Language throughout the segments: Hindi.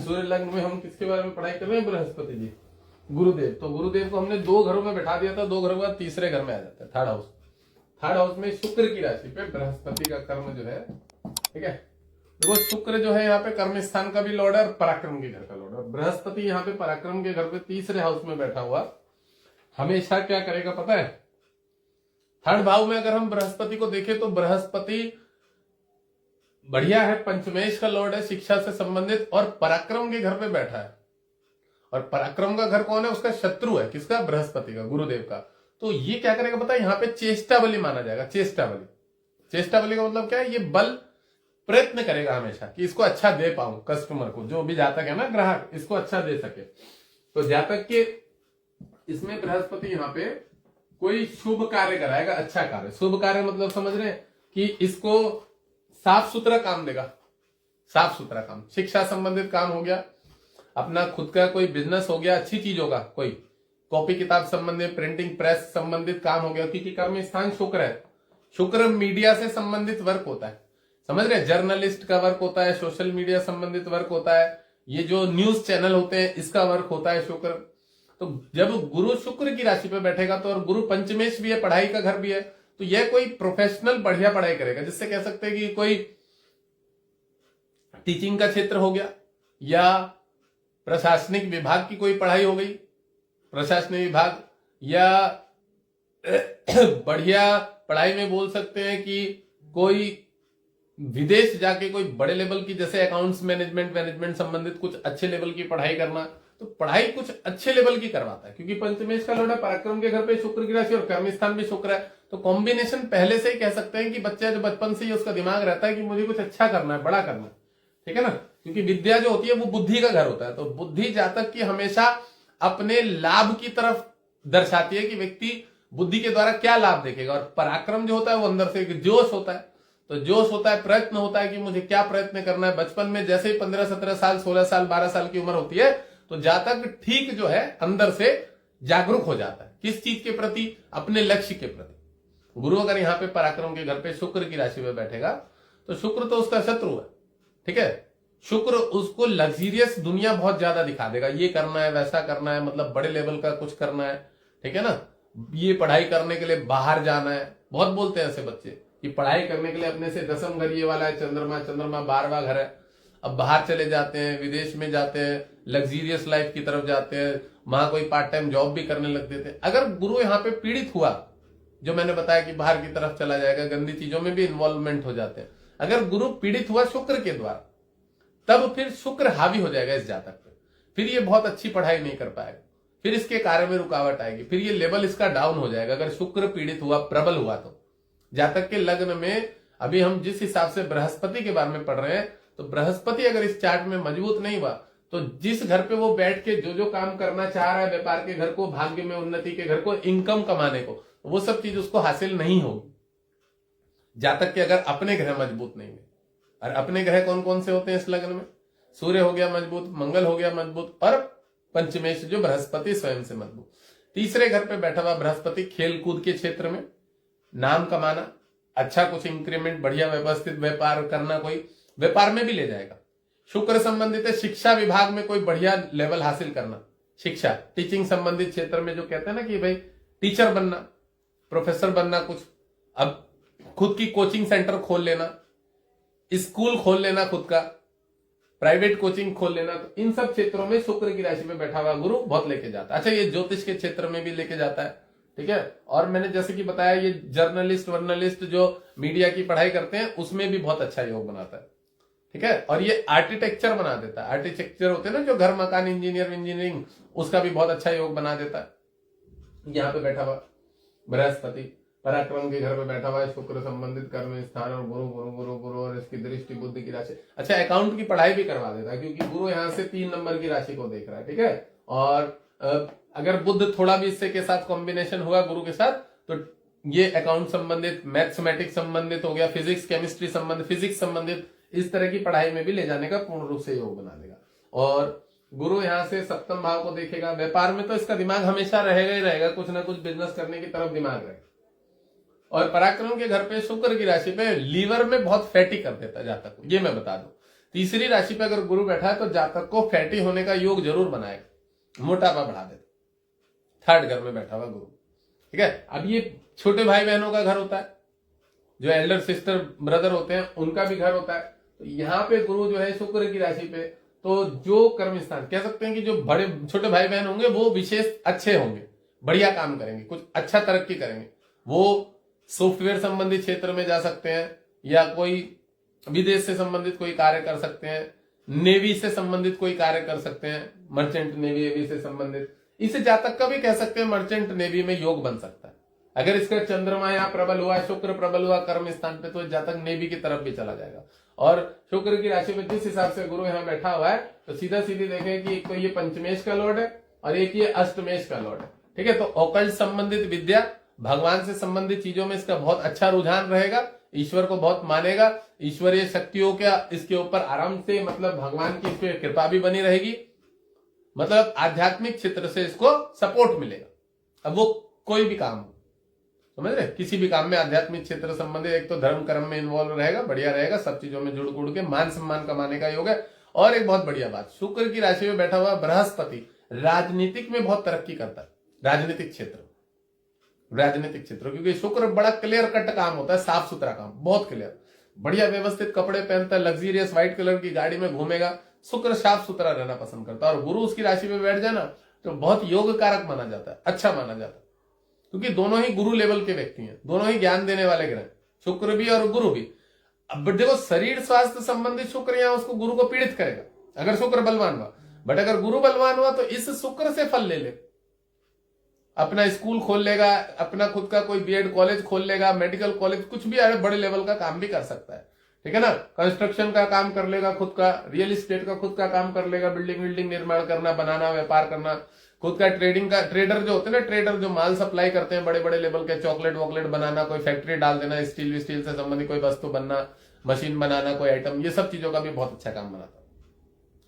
सूर्य लग्न में हम किसके बारे में पढ़ाई कर रहे हैं? बृहस्पति जी, गुरुदेव। तो गुरुदेव को हमने 2 घरों में बैठा दिया था, 2 घरों का तीसरे घर में आ जाता है, थर्ड हाउस। थर्ड हाउस में शुक्र की राशि पे बृहस्पति का कर्म जो है, ठीक है। देखो शुक्र जो है यहाँ पे कर्म स्थान का भी लॉर्ड है और पराक्रम के घर का लॉर्ड है। बृहस्पति यहाँ पे पराक्रम के घर पे तीसरे हाउस में बैठा हुआ हमेशा क्या करेगा पता है? थर्ड भाव में अगर हम बृहस्पति को देखें तो बृहस्पति बढ़िया है, पंचमेश का लॉर्ड है, शिक्षा से संबंधित, और पराक्रम के घर पे बैठा है। और पराक्रम का घर कौन है? उसका शत्रु है, किसका? बृहस्पति का, गुरुदेव का। तो ये क्या करेगा पता है? यहाँ पे चेष्टा बलि माना जाएगा। चेष्टा बलि, चेष्टा बलि का मतलब क्या है? ये बल प्रयत्न करेगा हमेशा कि इसको अच्छा दे पाऊं कस्टमर को, जो भी जातक है ना ग्राहक, इसको अच्छा दे सके। तो जातक के इसमें बृहस्पति यहाँ पे कोई शुभ कार्य कराएगा, अच्छा कार्य। शुभ कार्य मतलब समझ रहे हैं कि इसको साफ सुथरा काम देगा, साफ सुथरा काम, शिक्षा संबंधित काम हो गया, अपना खुद का कोई बिजनेस हो गया, अच्छी चीज होगा, कोई कॉपी किताब संबंधित, प्रिंटिंग प्रेस संबंधित काम हो गया, क्योंकि कर्म स्थान शुक्र है। शुक्र मीडिया से संबंधित वर्क होता है, समझ रहे? जर्नलिस्ट का वर्क होता है, सोशल मीडिया संबंधित वर्क होता है, ये जो न्यूज चैनल होते हैं इसका वर्क होता है शुक्र। तो जब गुरु शुक्र की राशि पे बैठेगा तो, और गुरु पंचमेश भी है, पढ़ाई का घर भी है, तो यह कोई प्रोफेशनल बढ़िया पढ़ाई करेगा, जिससे कह सकते हैं कि कोई टीचिंग का क्षेत्र हो गया या प्रशासनिक विभाग की कोई पढ़ाई हो गई, प्रशासनिक विभाग, या बढ़िया पढ़ाई में बोल सकते हैं कि कोई विदेश जाके कोई बड़े लेवल की, जैसे अकाउंट्स मैनेजमेंट संबंधित कुछ अच्छे लेवल की पढ़ाई करना, तो पढ़ाई कुछ अच्छे लेवल की करवाता है, क्योंकि पंचमेश का लॉर्ड है, पराक्रम के घर पे शुक्र की राशि और कर्म स्थान भी शुक्र है। तो कॉम्बिनेशन पहले से ही कह सकते हैं कि बच्चा जो बचपन से ही उसका दिमाग रहता है कि मुझे कुछ अच्छा करना है, बड़ा करना है, ठीक है ना, क्योंकि विद्या जो होती है वो बुद्धि का घर होता है। तो बुद्धि जातक की हमेशा अपने लाभ की तरफ दर्शाती है कि व्यक्ति बुद्धि के द्वारा क्या लाभ देखेगा, और पराक्रम जो होता है वो अंदर से एक जोश होता है। तो जोश होता है, प्रयत्न होता है कि मुझे क्या प्रयत्न करना है। बचपन में जैसे ही 15-17 साल, 16 साल, 12 साल की उम्र होती है, तो जातक ठीक जो है अंदर से जागरूक हो जाता है, किस चीज के प्रति? अपने लक्ष्य के प्रति। गुरु अगर यहाँ पे पराक्रम के घर पे शुक्र की राशि में बैठेगा तो शुक्र तो उसका शत्रु है, ठीक है। शुक्र उसको लग्जरियस दुनिया बहुत ज्यादा दिखा देगा, ये करना है, वैसा करना है, मतलब बड़े लेवल का कुछ करना है, ठीक है ना, ये पढ़ाई करने के लिए बाहर जाना है। बहुत बोलते हैं ऐसे बच्चे कि पढ़ाई करने के लिए अपने से 10th घर ये वाला है, चंद्रमा 12वां घर है, अब बाहर चले जाते हैं, विदेश में जाते हैं, लग्जरियस लाइफ की तरफ जाते हैं, वहां कोई पार्ट टाइम जॉब भी करने लग देते हैं। अगर गुरु यहाँ पे पीड़ित हुआ, जो मैंने बताया कि बाहर की तरफ चला जाएगा, गंदी चीजों में भी इन्वॉल्वमेंट हो जाते हैं, अगर गुरु पीड़ित हुआ शुक्र के द्वारा, तब फिर शुक्र हावी हो जाएगा इस जातक पे, फिर ये बहुत अच्छी पढ़ाई नहीं कर पाएगा, फिर इसके कार्य में रुकावट आएगी, फिर ये लेवल इसका डाउन हो जाएगा। अगर शुक्र पीड़ित हुआ, प्रबल हुआ, तो जातक के लग्न में, अभी हम जिस हिसाब से बृहस्पति के बारे में पढ़ रहे हैं, तो बृहस्पति अगर इस चार्ट में मजबूत नहीं हुआ, तो जिस घर पे वो बैठ के जो जो काम करना चाह रहा है, व्यापार के घर को, भाग्य में उन्नति के घर को, इनकम कमाने को, वो सब चीज उसको हासिल नहीं होगी, जातक के अगर अपने ग्रह मजबूत नहीं है। और अपने ग्रह कौन कौन से होते हैं इस लग्न में? सूर्य हो गया मजबूत, मंगल हो गया मजबूत, और पंचमेश जो बृहस्पति स्वयं से मजबूत। तीसरे घर पे बैठा हुआ बृहस्पति खेल कूद के क्षेत्र में, नाम कमाना, अच्छा कुछ इंक्रीमेंट, बढ़िया व्यवस्थित व्यापार करना, कोई व्यापार में भी ले जाएगा। शुक्र संबंधित है, शिक्षा विभाग में कोई बढ़िया लेवल हासिल करना, शिक्षा टीचिंग संबंधित क्षेत्र में, जो कहते हैं ना कि भाई टीचर बनना, प्रोफेसर बनना, कुछ अब खुद की कोचिंग सेंटर खोल लेना, स्कूल खोल लेना, खुद का प्राइवेट कोचिंग खोल लेना। तो इन सब क्षेत्रों में शुक्र की राशि में बैठा हुआ गुरु बहुत लेके जाता है। अच्छा, ये ज्योतिष के क्षेत्र में भी लेके जाता है, ठीक है। और मैंने जैसे कि बताया, ये जर्नलिस्ट वर्नलिस्ट जो मीडिया की पढ़ाई करते हैं उसमें भी बहुत अच्छा योग बनाता है, ठीक है। और ये आर्किटेक्चर बना देता है, आर्किटेक्चर होते हैं ना जो घर मकान, इंजीनियरिंग, उसका भी बहुत अच्छा योग बना देता है। यहाँ पे बैठा हुआ बृहस्पति पराक्रम के घर में बैठा हुआ है, शुक्र संबंधित कर्म स्थान, और गुरु गुरु गुरु गुरु और इसकी दृष्टि बुद्धि की राशि। अच्छा, अकाउंट की पढ़ाई भी करवा देता है, क्योंकि गुरु यहाँ से 3 नंबर की राशि को देख रहा है, ठीक है। और अगर बुद्ध थोड़ा भी इससे के साथ कॉम्बिनेशन हुआ गुरु के साथ, तो ये अकाउंट संबंधित, मैथमेटिक्स संबंधित हो गया, फिजिक्स केमिस्ट्री संबंधित, फिजिक्स संबंधित, इस तरह की पढ़ाई में भी ले जाने का पूर्ण रूप से योग बना देगा। और गुरु यहाँ से 7th भाव को देखेगा, व्यापार में तो इसका दिमाग हमेशा रहेगा ही रहेगा, कुछ ना कुछ बिजनेस करने की तरफ दिमाग रहेगा। और पराक्रम के घर पे शुक्र की राशि पे लीवर में बहुत फैटी कर देता है जातक को, ये मैं बता दूं। तीसरी राशि पे अगर गुरु बैठा है तो जातक को फैटी होने का योग जरूर बनाएगा, मोटापा बढ़ा देगा। थर्ड घर में बैठा हुआ गुरु, ठीक है। अब ये छोटे भाई बहनों का घर होता है, जो एल्डर सिस्टर ब्रदर होते हैं उनका भी घर होता है। तो यहाँ पे गुरु जो है शुक्र की राशि पे, तो जो कर्म स्थान कह सकते हैं कि जो बड़े छोटे भाई बहन होंगे वो विशेष अच्छे होंगे, बढ़िया काम करेंगे, कुछ अच्छा तरक्की करेंगे। वो सॉफ्टवेयर संबंधित क्षेत्र में जा सकते हैं, या कोई विदेश से संबंधित कोई कार्य कर सकते हैं, नेवी से संबंधित कोई कार्य कर सकते हैं, मर्चेंट नेवी से संबंधित। इस जातक का भी कह सकते हैं मर्चेंट नेवी में योग बन सकता है। अगर इसका चंद्रमा यहाँ प्रबल हुआ, शुक्र प्रबल हुआ कर्म स्थान पे, तो जातक नेवी की तरफ भी चला जाएगा। और शुक्र की राशि में जिस हिसाब से गुरु यहाँ बैठा हुआ है, तो सीधा सीधी देखें कि एक तो ये पंचमेश का लॉर्ड है और एक ये अष्टमेश का लॉर्ड है, ठीक है। तो ऑकल्ट संबंधित विद्या, भगवान से संबंधित चीजों में इसका बहुत अच्छा रुझान रहेगा, ईश्वर को बहुत मानेगा, ईश्वरीय शक्तियों का इसके ऊपर आराम से, मतलब भगवान की इस पे कृपा भी बनी रहेगी, मतलब आध्यात्मिक क्षेत्र से इसको सपोर्ट मिलेगा। अब वो कोई भी काम हो, समझ रहे, किसी भी काम में आध्यात्मिक क्षेत्र संबंधित, एक तो धर्म कर्म में इन्वॉल्व रहेगा, बढ़िया रहेगा, सब चीजों में जुड़ गुड़ के मान सम्मान कमाने का योग है। और एक बहुत बढ़िया बात, शुक्र की राशि में बैठा हुआ बृहस्पति राजनीतिक में बहुत तरक्की करता है, राजनीतिक क्षेत्र, क्योंकि शुक्र बड़ा क्लियर कट काम होता है, साफ सुथरा काम, बहुत क्लियर, बढ़िया व्यवस्थित कपड़े पहनता है, लग्जरियस व्हाइट कलर की गाड़ी में घूमेगा। शुक्र साफ सुथरा रहना पसंद करता है। और गुरु उसकी राशि में बैठ जाए ना, तो बहुत योग कारक माना जाता है, अच्छा माना जाता है, क्योंकि दोनों ही गुरु लेवल के व्यक्ति हैं, दोनों ही ज्ञान देने वाले ग्रह, शुक्र भी और गुरु भी। अब देखो, शरीर स्वास्थ्य संबंधित शुक्र यहाँ उसको गुरु को पीड़ित करेगा अगर शुक्र बलवान हुआ, बट अगर गुरु बलवान हुआ तो इस शुक्र से फल ले ले, अपना स्कूल खोल लेगा, अपना खुद का कोई बीएड कॉलेज खोल लेगा, मेडिकल कॉलेज, कुछ भी बड़े लेवल का काम भी कर सकता है, ठीक है ना। कंस्ट्रक्शन का काम कर लेगा खुद का, रियल एस्टेट का खुद का काम कर लेगा, बिल्डिंग निर्माण करना, बनाना, व्यापार करना, खुद का ट्रेडिंग का, ट्रेडर जो होते हैं ना, ट्रेडर जो माल सप्लाई करते हैं बड़े बड़े लेवल के, चॉकलेट वॉकलेट बनाना, कोई फैक्ट्री डाल देना, स्टील से संबंधित कोई वस्तु बनना, मशीन बनाना, कोई आइटम, ये सब चीजों का भी बहुत अच्छा काम बनाता है।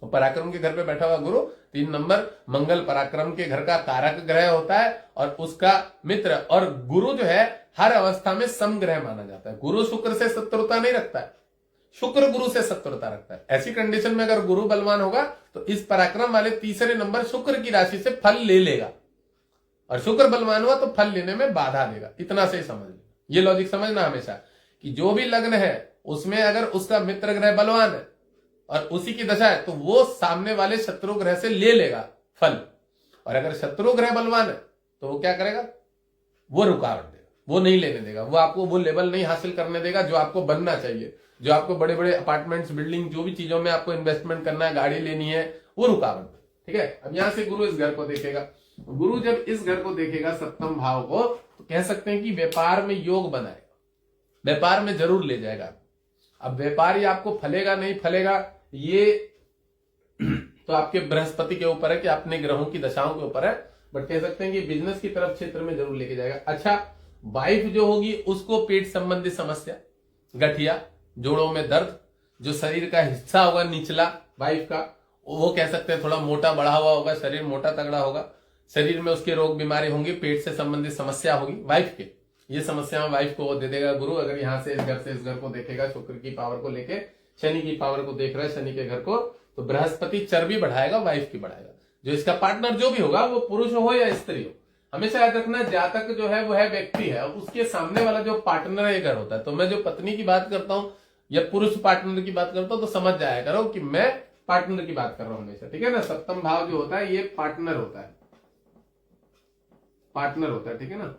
तो पराक्रम के घर पे बैठा हुआ गुरु 3 नंबर, मंगल पराक्रम के घर का कारक ग्रह होता है और उसका मित्र। और गुरु जो है हर अवस्था में समग्रह माना जाता है, गुरु शुक्र से शत्रुता नहीं रखता है, शुक्र गुरु से शत्रुता रखता है। ऐसी कंडीशन में अगर गुरु बलवान होगा तो इस पराक्रम वाले तीसरे नंबर शुक्र की राशि से फल ले लेगा, और शुक्र बलवान हुआ तो फल लेने में बाधा देगा। इतना से ही समझ लेना, ये लॉजिक समझना हमेशा, कि जो भी लग्न है उसमें अगर उसका मित्र ग्रह बलवान है और उसी की दशा है, तो वो सामने वाले शत्रु ग्रह से ले लेगा फल। और अगर शत्रु ग्रह बलवान है तो वो क्या करेगा, वो रुकावट देगा, वो नहीं लेने देगा, वो आपको वो लेवल नहीं हासिल करने देगा जो आपको बनना चाहिए, जो आपको बड़े बड़े अपार्टमेंट्स, बिल्डिंग, जो भी चीजों में आपको इन्वेस्टमेंट करना है, गाड़ी लेनी है, वो रुकावट, ठीक है। अब यहां से गुरु इस घर को देखेगा, गुरु जब इस घर को देखेगा सप्तम भाव को, तो कह सकते हैं कि व्यापार में योग बनाएगा, व्यापार में जरूर ले जाएगा। अब व्यापार ही आपको फलेगा नहीं फलेगा, ये तो आपके बृहस्पति के ऊपर है कि अपने ग्रहों की दशाओं के ऊपर है, बट कह सकते हैं कि बिजनेस की तरफ क्षेत्र में जरूर लेके जाएगा। अच्छा, वाइफ जो होगी उसको पेट संबंधी समस्या, गठिया, जोड़ों में दर्द, जो शरीर का हिस्सा होगा निचला वाइफ का, वो कह सकते हैं थोड़ा मोटा बढ़ा हुआ होगा, शरीर मोटा तगड़ा होगा, शरीर में उसके रोग बीमारी होंगी, पेट से संबंधित समस्या होगी वाइफ के, ये समस्या वाइफ को वो दे देगा गुरु। अगर यहां से इस घर को देखेगा, शुक्र की पावर को लेके शनि की पावर को देख रहा है, शनि के घर को, तो बृहस्पति चर्बी बढ़ाएगा, वाइफ की बढ़ाएगा। जो इसका पार्टनर जो भी होगा, वो पुरुष हो या स्त्री हो, हमेशा याद रखना, जातक जो है वो है व्यक्ति है, उसके सामने वाला जो पार्टनर है घर होता है। तो मैं जो पत्नी की बात करता हूं या पुरुष पार्टनर की बात करता हूं, तो समझ जाया करो कि मैं पार्टनर की बात कर रहा हूं हमेशा, ठीक है ना। सप्तम भाव जो होता है ये पार्टनर होता है, पार्टनर होता है, ठीक है ना।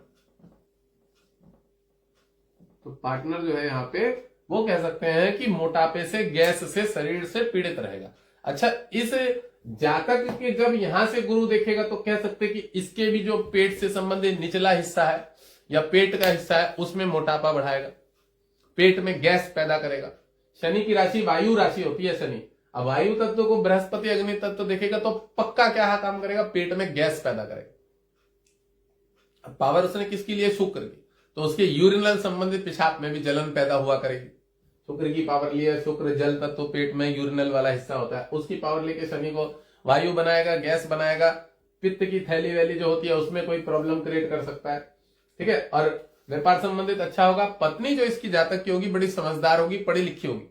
तो पार्टनर जो है यहाँ पे वो कह सकते हैं कि मोटापे से, गैस से, शरीर से पीड़ित रहेगा। अच्छा, इस जातक के जब यहां से गुरु देखेगा तो कह सकते हैं कि इसके भी जो पेट से संबंधित निचला हिस्सा है या पेट का हिस्सा है, उसमें मोटापा बढ़ाएगा, पेट में गैस पैदा करेगा। शनि की राशि वायु राशि होती है शनि, अब वायु तत्व को बृहस्पति अग्नि तत्व देखेगा तो पक्का क्या काम करेगा, पेट में गैस पैदा करेगा। अब पावर उसने किसकी लिए, शुक्र की, तो उसके यूरिनल संबंधित पेशाब में भी जलन पैदा हुआ करेगी। शुक्र की पावर लिए, शुक्र जल तत्व, पेट में यूरिनल वाला हिस्सा होता है, उसकी पावर लेके शनि को वायु बनाएगा, गैस बनाएगा, पित्त की थैली वैली जो होती है उसमें कोई प्रॉब्लम क्रिएट कर सकता है, ठीक है। और व्यापार संबंधित अच्छा होगा। पत्नी जो इसकी जातक की होगी बड़ी समझदार होगी, पढ़ी लिखी होगी,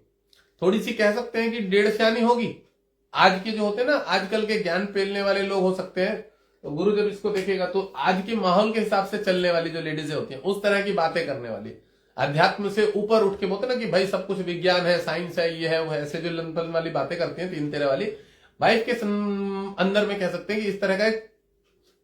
थोड़ी सी कह सकते हैं कि डेढ़ सियानी होगी। आज के जो होते हैं ना, आजकल के ज्ञान पेलने वाले लोग हो सकते हैं, तो गुरु जब इसको देखेगा तो आज के माहौल के हिसाब से चलने वाली जो लेडीजें होती हैं, उस तरह की बातें करने वाली, अध्यात्म से ऊपर उठ के बोलते ना कि भाई सब कुछ विज्ञान है, साइंस है, ये है वो है, ऐसे जो लंपन वाली बातें करती हैं, 3 तेरह वाली वाइफ के अंदर में कह सकते हैं कि इस तरह का एक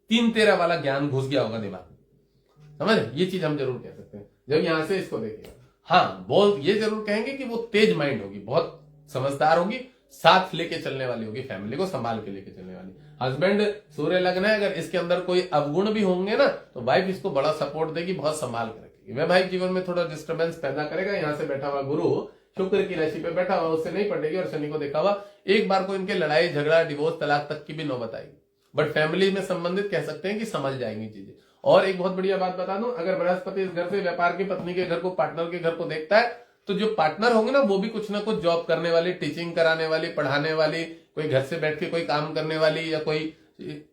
3 तेरह वाला ज्ञान घुस गया होगा दिमाग में। समझ, ये चीज हम जरूर कह सकते हैं जब यहां से इसको देखेगा। हाँ, बोल ये जरूर कहेंगे कि वो तेज माइंड होगी, बहुत समझदार होगी, साथ लेके चलने वाली होगी, फैमिली को संभाल के लेके चलने वाली। हस्बैंड सूर्य लग्न है, अगर इसके अंदर कोई अवगुण भी होंगे ना, तो वाइफ इसको बड़ा सपोर्ट देगी, बहुत संभाल के रखेगी। वैवाहिक जीवन में थोड़ा डिस्टर्बेंस पैदा करेगा। यहाँ से बैठा हुआ गुरु शुक्र की राशि पे बैठा हुआ, उससे नहीं पड़ेगी, और शनि को देखा हुआ एक बार को इनके लड़ाई झगड़ा डिवोर्स तलाक तक की भी नौबत आएगी, बट फैमिली में संबंधित कह सकते हैं कि समझ जाएंगी चीजें। और एक बहुत बढ़िया बात बता दूं, अगर बृहस्पति इस घर से व्यापार की पत्नी के घर को, पार्टनर के घर को देखता है, तो जो पार्टनर होंगे ना वो भी कुछ ना कुछ जॉब करने वाली, टीचिंग कराने वाली, पढ़ाने वाली, कोई घर से बैठ के कोई काम करने वाली, या कोई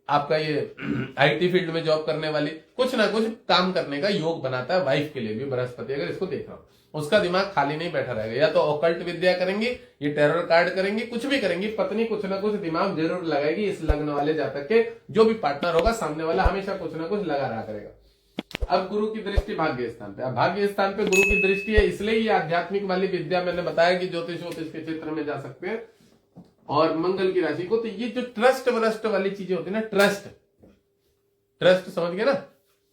आपका ये आईटी फील्ड में जॉब करने वाली, कुछ ना कुछ काम करने का योग बनाता है वाइफ के लिए भी बृहस्पति। अगर इसको देख रहा हूं, उसका दिमाग खाली नहीं बैठा रहेगा, या तो ऑकल्ट विद्या करेंगी, ये टेरर कार्ड करेंगी, कुछ भी करेंगी, पत्नी कुछ ना कुछ दिमाग जरूर लगाएगी। इस लग्न वाले जातक के जो भी पार्टनर होगा, सामने वाला हमेशा कुछ ना कुछ लगा रहा करेगा। अब गुरु की दृष्टि भाग्य स्थान पे, अब भाग्य स्थान पे गुरु की दृष्टि है, इसलिए ये आध्यात्मिक वाली विद्या मैंने बताया कि ज्योतिष के क्षेत्र में जा सकते हैं। और मंगल की राशि को, तो ये जो ट्रस्ट वरस्ट वाली चीजें होती है ना, ट्रस्ट समझ गए ना,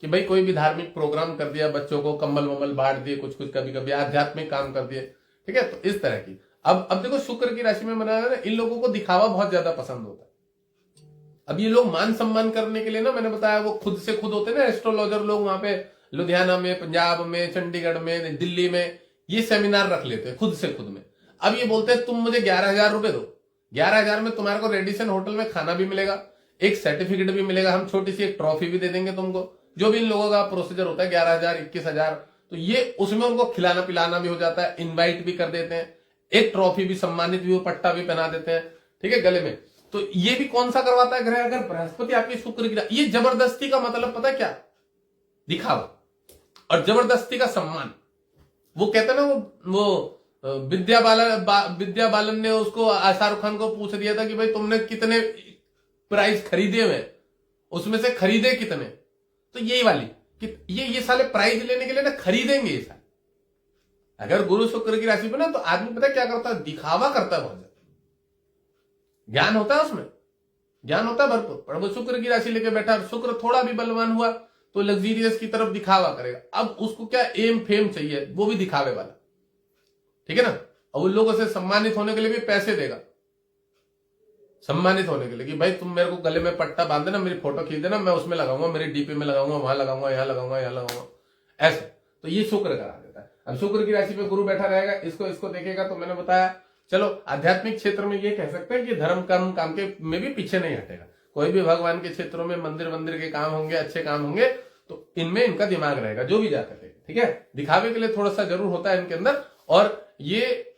कि भाई कोई भी धार्मिक प्रोग्राम कर दिया, बच्चों को कंबल वम्बल बांट दिए, कुछ कुछ कभी कभी आध्यात्मिक काम कर दिए, ठीक है, तो इस तरह की। अब देखो शुक्र की राशि में बनाया ना, इन लोगों को दिखावा बहुत ज्यादा पसंद होता है। अब ये लोग मान सम्मान करने के लिए ना, मैंने बताया वो खुद से खुद होते हैं ना एस्ट्रोलॉजर लोग, वहां पे लुधियाना में, पंजाब में, चंडीगढ़ में, दिल्ली में ये सेमिनार रख लेते हैं खुद से खुद में। अब ये बोलते हैं तुम मुझे 11,000 रुपए दो, 11,000 में तुम्हारे को रेडिसन होटल में खाना भी मिलेगा, एक सर्टिफिकेट भी मिलेगा, हम छोटी सी एक ट्रॉफी भी दे देंगे तुमको, जो भी इन लोगों का प्रोसीजर होता है 11,000 21,000, तो ये उसमें उनको खिलाना पिलाना भी हो जाता है, इनवाइट भी कर देते हैं, एक ट्रॉफी भी, सम्मानित भी, पट्टा भी पहना देते हैं, ठीक है, गले में। तो ये भी कौन सा करवाता है ग्रह? अगर बृहस्पति आपकी शुक्र की, ये जबरदस्ती का मतलब पता है क्या? दिखावा और जबरदस्ती का सम्मान। वो कहते हैं ना, वो विद्या बालन ने उसको शाहरुख खान को पूछ दिया था कि भाई तुमने कितने प्राइज खरीदे हुए, उसमें से खरीदे कितने, तो यही वाली कि ये साले प्राइज लेने के लिए ना खरीदेंगे ये साले। अगर गुरु शुक्र की राशि पे ना, तो आदमी पता क्या करता है? दिखावा करता है बहुत ज्यादा। ज्ञान होता है उसमें, ज्ञान होता है भरपूर, पर वो शुक्र की राशि लेके बैठा, शुक्र थोड़ा भी बलवान हुआ तो लग्जीरियस की तरफ दिखावा करेगा। अब उसको क्या एम फेम चाहिए, वो भी दिखावे वाला, ठीक है ना। और उन लोगों से सम्मानित होने के लिए भी पैसे देगा, सम्मानित होने के लिए कि भाई तुम मेरे को गले में पट्टा बांध देना, मेरी फोटो खींच देना, मैं उसमें लगाऊंगा, मेरी डीपी में लगाऊंगा, वहां लगाऊंगा, यहां लगाऊंगा, यहां लगाऊंगा, ऐसे। तो ये शुक्र करा देता है। अब शुक्र की राशि पे गुरु बैठा रहेगा, इसको देखेगा, तो मैंने बताया चलो आध्यात्मिक क्षेत्र में ये कह सकते हैं कि धर्म कर्म काम के में भी पीछे नहीं हटेगा। कोई भी भगवान के क्षेत्रों में मंदिर के काम होंगे, अच्छे काम होंगे, तो इनमें इनका दिमाग रहेगा, जो भी जाकर के, ठीक है। दिखावे के लिए थोड़ा सा जरूर होता है इनके अंदर, और ये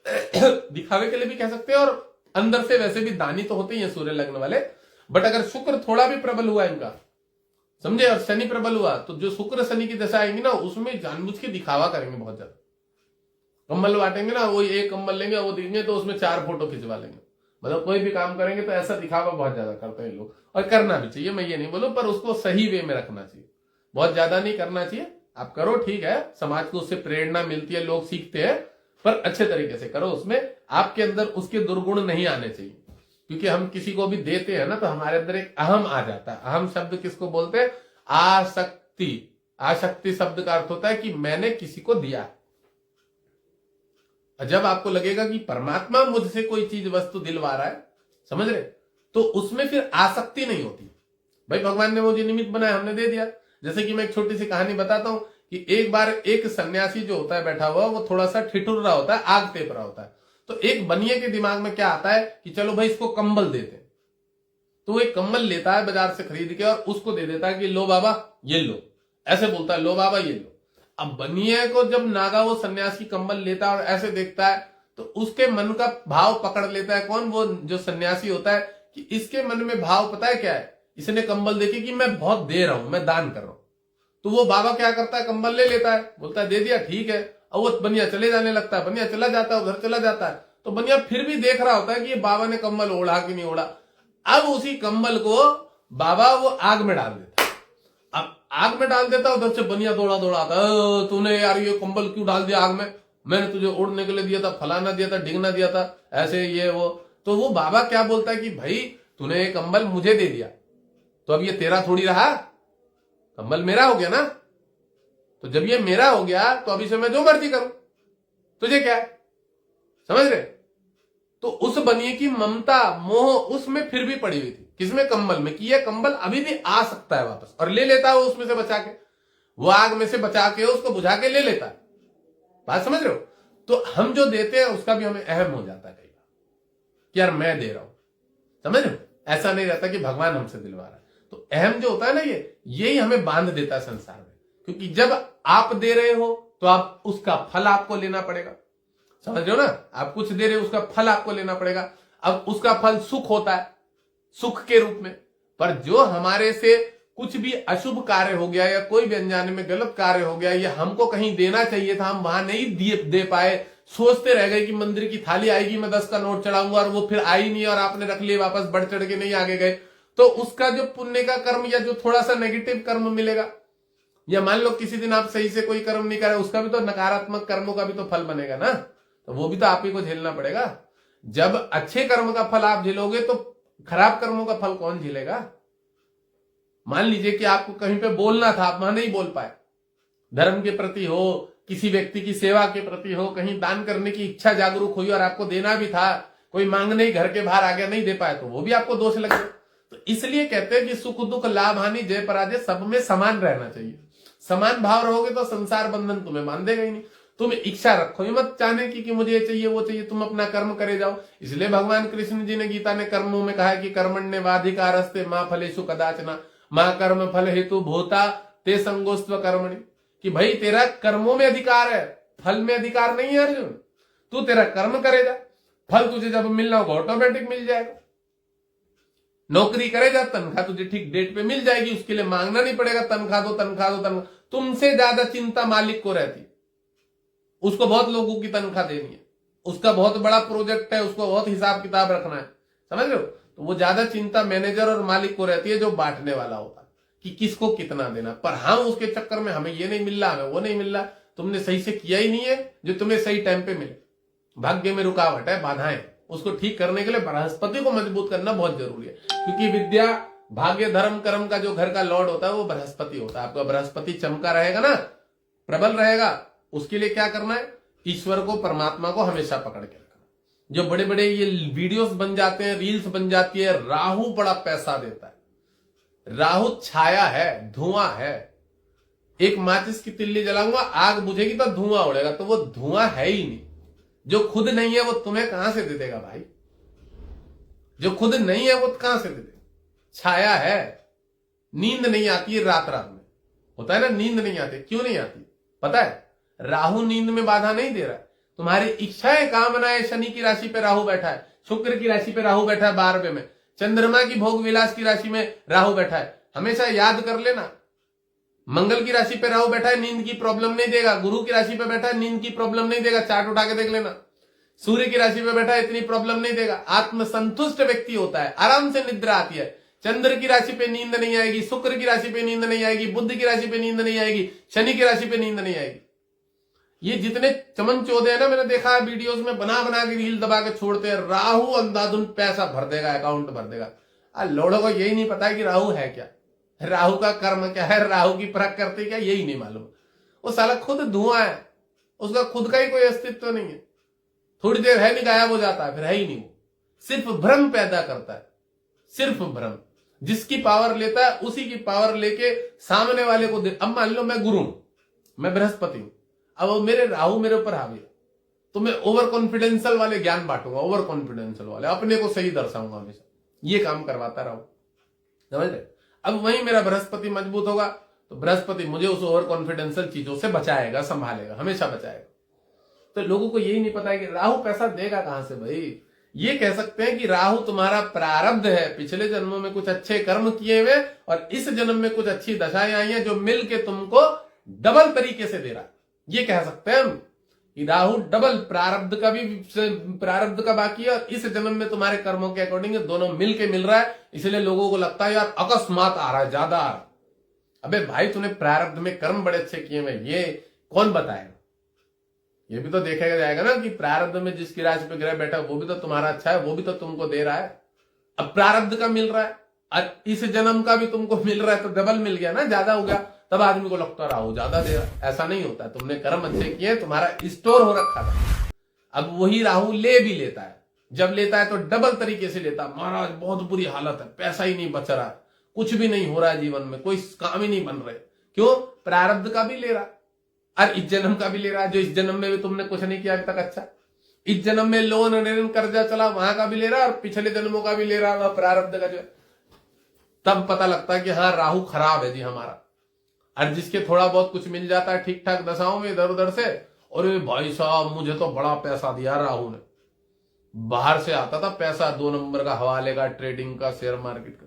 दिखावे के लिए भी कह सकते हैं, और अंदर से वैसे भी दानी तो होते ही हैं सूर्य लग्न वाले। बट अगर शुक्र थोड़ा भी प्रबल हुआ इनका, समझे, और शनि प्रबल हुआ, तो जो शुक्र शनि की दशा आएंगी ना, उसमें जानबूझ के दिखावा करेंगे बहुत ज्यादा। कंबल बांटेंगे ना, वो एक कंबल लेंगे, वो देंगे तो उसमें 4 फोटो खिंचवा लेंगे। मतलब कोई भी काम करेंगे तो ऐसा दिखावा बहुत ज्यादा करते हैं लोग, और करना भी चाहिए, मैं ये नहीं बोलूं, पर उसको सही वे में रखना चाहिए, बहुत ज्यादा नहीं करना चाहिए। आप करो, ठीक है, समाज को उससे प्रेरणा मिलती है, लोग सीखते हैं, पर अच्छे तरीके से करो, उसमें आपके अंदर उसके दुर्गुण नहीं आने चाहिए। क्योंकि हम किसी को भी देते हैं ना, तो हमारे अंदर एक अहम आ जाता है। अहम शब्द किसको बोलते हैं? आसक्ति। आसक्ति शब्द का अर्थ होता है कि मैंने किसी को दिया। जब आपको लगेगा कि परमात्मा मुझसे कोई चीज वस्तु दिलवा रहा है, समझ रहे, तो उसमें फिर आसक्ति नहीं होती। भाई भगवान ने मुझे निमित्त बनाया, हमने दे दिया। जैसे कि मैं एक छोटी सी कहानी बताता हूं कि एक बार एक सन्यासी जो होता है बैठा हुआ, वो थोड़ा सा ठिठुर रहा होता है, आग तेप रहा होता है। तो एक बनिए के दिमाग में क्या आता है कि चलो भाई इसको कंबल देते हैं। तो वो एक कंबल लेता है बाजार से खरीद के, और उसको दे देता है कि लो बाबा ये लो, ऐसे बोलता है, लो बाबा ये लो। अब बनिए को जब नागा वो सन्यासी कंबल लेता है और ऐसे देखता है, तो उसके मन का भाव पकड़ लेता है कौन? वो जो सन्यासी होता है, कि इसके मन में भाव पता है क्या है? इसने कंबल देखे कि मैं बहुत दे रहा हूं, मैं दान कर रहा हूं। तो वो बाबा क्या करता है? कंबल ले लेता है, बोलता है दे दिया, ठीक है। और वो बनिया चले जाने लगता है, बनिया चला जाता है, उधर चला जाता है। तो बनिया फिर भी देख रहा होता है कि ये बाबा ने कंबल ओढ़ा कि नहीं ओढ़ा। अब उसी कंबल को बाबा वो आग में डाल देता। अब आग में डाल देता, उधर से बनिया दौड़ा दौड़ा आता, तूने यार ये कंबल क्यों डाल दिया आग में, मैंने तुझे ओढ़ने के लिए दिया था, फलाना दिया था, ढिगना दिया था, ऐसे ये वो। तो वो बाबा क्या बोलता है कि भाई तूने ये कंबल मुझे दे दिया, तो अब ये तेरा थोड़ी रहा, कंबल मेरा हो गया ना। तो जब ये मेरा हो गया तो अभी से मैं जो मर्जी करूं, तुझे क्या है, समझ रहे। तो उस बनिए की ममता मोह उसमें फिर भी पड़ी हुई थी, किसमें, कंबल में, कि ये कंबल अभी भी आ सकता है वापस, और ले लेता है वो उसमें से बचा के, वो आग में से बचा के उसको बुझा के ले लेता है। बात समझ रहे हो। तो हम जो देते हैं उसका भी हमें अहम हो जाता है कई बार कि यार मैं दे रहा हूं, समझ रहे हो। ऐसा नहीं रहता कि भगवान हमसे दिलवा रहा है। तो अहम जो होता है ना, यही हमें बांध देता है संसार में, क्योंकि जब आप दे रहे हो तो आप उसका फल आपको लेना पड़ेगा, समझ रहे हो ना। आप कुछ दे रहे हो, उसका फल आपको लेना पड़ेगा। अब उसका फल सुख होता है, सुख के रूप में। पर जो हमारे से कुछ भी अशुभ कार्य हो गया या कोई भी अनजाने में गलत कार्य हो गया, या हमको कहीं देना चाहिए था, हम वहां नहीं दे पाए, सोचते रह गए कि मंदिर की थाली आएगी, मैं 10 का नोट चढ़ाऊंगा, और वो फिर आई नहीं और आपने रख लिए वापस, बढ़ चढ़ के नहीं आगे गए, तो उसका जो पुण्य का कर्म या जो थोड़ा सा नेगेटिव कर्म मिलेगा, या मान लो किसी दिन आप सही से कोई कर्म नहीं करे, उसका भी तो नकारात्मक कर्मों का भी तो फल बनेगा ना, तो वो भी तो आप ही को झेलना पड़ेगा। जब अच्छे कर्म का फल आप झेलोगे तो खराब कर्मों का फल कौन झेलेगा। मान लीजिए कि आपको कहीं पे बोलना था, आप वहां नहीं बोल पाए, धर्म के प्रति हो, किसी व्यक्ति की सेवा के प्रति हो, कहीं दान करने की इच्छा जागरूक हुई और आपको देना भी था, कोई मांगने ही घर के बाहर आ गया, नहीं दे पाए, तो वो भी आपको दोष लगे। तो इसलिए कहते हैं कि सुख दुख लाभ हानि जय पराजय सब में समान रहना चाहिए। समान भाव रहोगे तो संसार बंधन तुम्हें बांधेगा ही नहीं। तुम इच्छा रखो ही मत चाहने की मुझे ये चाहिए वो चाहिए, तुम अपना कर्म करे जाओ। इसलिए भगवान कृष्ण जी ने गीता ने कर्मों में कहा है कि कर्मण्येवाधिकारस्ते मां फलेषु कदाचन मां कर्म फल हेतु भूता ते संगोस्त्व कर्मणि, कि भाई तेरा कर्मों में अधिकार है, फल में अधिकार नहीं है अर्जुन। तू तेरा कर्म करेगा, फल तुझे जब मिलना होगा ऑटोमेटिक मिल जाएगा। नौकरी करेगा, तनख्वाह तुझे ठीक डेट पे मिल जाएगी, उसके लिए मांगना नहीं पड़ेगा तनख्वाह दो तनख्वाह दो तनख्वाह। तुमसे ज्यादा चिंता मालिक को रहती, उसको बहुत लोगों की तनख्वाह देनी है, उसका बहुत बड़ा प्रोजेक्ट है, उसको बहुत हिसाब किताब रखना है, समझ रहे हो। तो वो ज्यादा चिंता मैनेजर और मालिक को रहती है जो बांटने वाला होता है कि किसको कितना देना। पर हम उसके चक्कर में हमें ये नहीं मिल रहा, हमें वो नहीं मिल रहा, तुमने सही से किया ही नहीं है जो तुम्हें सही टाइम पे मिले। भाग्य में रुकावट है, बाधाएं, उसको ठीक करने के लिए बृहस्पति को मजबूत करना बहुत जरूरी है, क्योंकि विद्या भाग्य धर्म कर्म का जो घर का लॉर्ड होता है वो बृहस्पति होता है। आपका बृहस्पति चमका रहेगा ना, प्रबल रहेगा, उसके लिए क्या करना है, ईश्वर को परमात्मा को हमेशा पकड़ के रखना। जो बड़े बड़े ये वीडियोस बन जाते हैं, रील्स बन जाती है, राहु बड़ा पैसा देता है। राहु छाया है, धुआं है। एक माचिस की तिल्ली जलाऊंगा, आग बुझेगी तो धुआं उड़ेगा, तो वो धुआं है ही नहीं। जो खुद नहीं है वो तुम्हें कहां से दे देगा भाई, जो खुद नहीं है वो कहां से दे देगा। छाया है। नींद नहीं आती है रात रात में, होता है ना, नींद नहीं आती, क्यों नहीं आती पता है, राहु नींद में बाधा नहीं दे रहा है। तुम्हारी इच्छाएं कामनाएं, शनि की राशि पे राहु बैठा है, शुक्र की राशि पे राहु बैठा है 12वें में, चंद्रमा की भोग विलास की राशि में राहु बैठा है। हमेशा याद कर लेना, मंगल की राशि पे राहु बैठा है, नींद की प्रॉब्लम नहीं देगा। गुरु की राशि पे बैठा है, नींद की प्रॉब्लम नहीं देगा, चार्ट उठा के देख लेना। सूर्य की राशि पे बैठा है, इतनी प्रॉब्लम नहीं देगा। आत्मसंतुष्ट व्यक्ति होता है, आराम से निद्रा आती है। चंद्र की राशि पे नींद नहीं आएगी, शुक्र की राशि पे नींद नहीं आएगी, बुध की राशि पे नींद नहीं आएगी, शनि की राशि पे नींद नहीं आएगी। ये जितने चमन चौधे हैं ना, मैंने देखा है वीडियोस में, बना बना के रील दबा के छोड़ते हैं, राहु अंधाधुन पैसा भर देगा, अकाउंट भर देगा। लोगों को यही नहीं पता है कि राहु है क्या, राहु का कर्म क्या है, राहु की प्रकृति क्या, यही नहीं मालूम। वो साला खुद धुआं है, उसका खुद का ही कोई अस्तित्व नहीं है। थोड़ी देर है नहीं, गायब हो जाता है, फिर है ही नहीं। वो सिर्फ भ्रम पैदा करता है, सिर्फ भ्रम। जिसकी पावर लेता है उसी की पावर लेके सामने वाले को दे। अब मान लो मैं गुरु हूं, मैं बृहस्पति हूं, अब मेरे राहु मेरे ऊपर हावी है, तो मैं ओवर कॉन्फिडेंशियल वाले ज्ञान बांटूंगा, ओवर कॉन्फिडेंशियल वाले, अपने को सही दर्शाऊंगा हमेशा, ये काम करवाता रहूं, समझ रहे। अब वहीं मेरा बृहस्पति मजबूत होगा तो बृहस्पति मुझे उस ओवर कॉन्फिडेंशियल चीजों से बचाएगा, संभालेगा, हमेशा बचाएगा। तो लोगों को यही नहीं पता है कि राहु पैसा देगा कहां से भाई। ये कह सकते हैं कि राहु तुम्हारा प्रारब्ध है, पिछले जन्मों में कुछ अच्छे कर्म किए हुए और इस जन्म में कुछ अच्छी दशाएं आई हैं जो मिल के तुमको डबल तरीके से दे रहा है, ये कह सकते हैं हम। राहु डबल प्रारब्ध का बाकी है, और इस जन्म में तुम्हारे कर्मों के अकॉर्डिंग दोनों मिल के मिल रहा है। इसलिए लोगों को लगता है यार अकस्मात आ रहा है, ज्यादा आ रहा है। अबे भाई तूने प्रारब्ध में कर्म बड़े अच्छे किए हुए, ये कौन बताएगा? ये भी तो देखा जाएगा ना कि प्रारब्ध में जिसकी राशि पे ग्रह बैठा वो भी तो तुम्हारा अच्छा है, वो भी तो तुमको दे रहा है। अब प्रारब्ध का मिल रहा है और इस जन्म का भी तुमको मिल रहा है, तो डबल मिल गया ना, ज्यादा हो गया। तब आदमी को लगता राहु ज्यादा दे रहा है। ऐसा नहीं होता, तुमने कर्म अच्छे किए, तुम्हारा स्टोर हो रखा था। अब वही राहु ले भी लेता है, जब लेता है तो डबल तरीके से लेता है। महाराज बहुत बुरी हालत है, पैसा ही नहीं बच रहा, कुछ भी नहीं हो रहा है जीवन में, कोई काम ही नहीं बन रहे। क्यों? प्रारब्ध का भी ले रहा और इस जन्म का भी ले रहा है। जो इस जन्म में भी तुमने कुछ नहीं किया अभी तक अच्छा, इस जन्म में लोन ऋण कर्जा चला वहां का भी ले रहा और पिछले जन्मों का भी ले रहा, वह प्रारब्ध का जो है। तब पता लगता है कि हाँ राहु खराब है जी हमारा। और जिसके थोड़ा बहुत कुछ मिल जाता है ठीक ठाक दशाओं में इधर उधर से, और भाई साहब मुझे तो बड़ा पैसा दिया राहु ने, बाहर से आता था पैसा 2 नंबर का, हवाले का, ट्रेडिंग का, शेयर मार्केट का,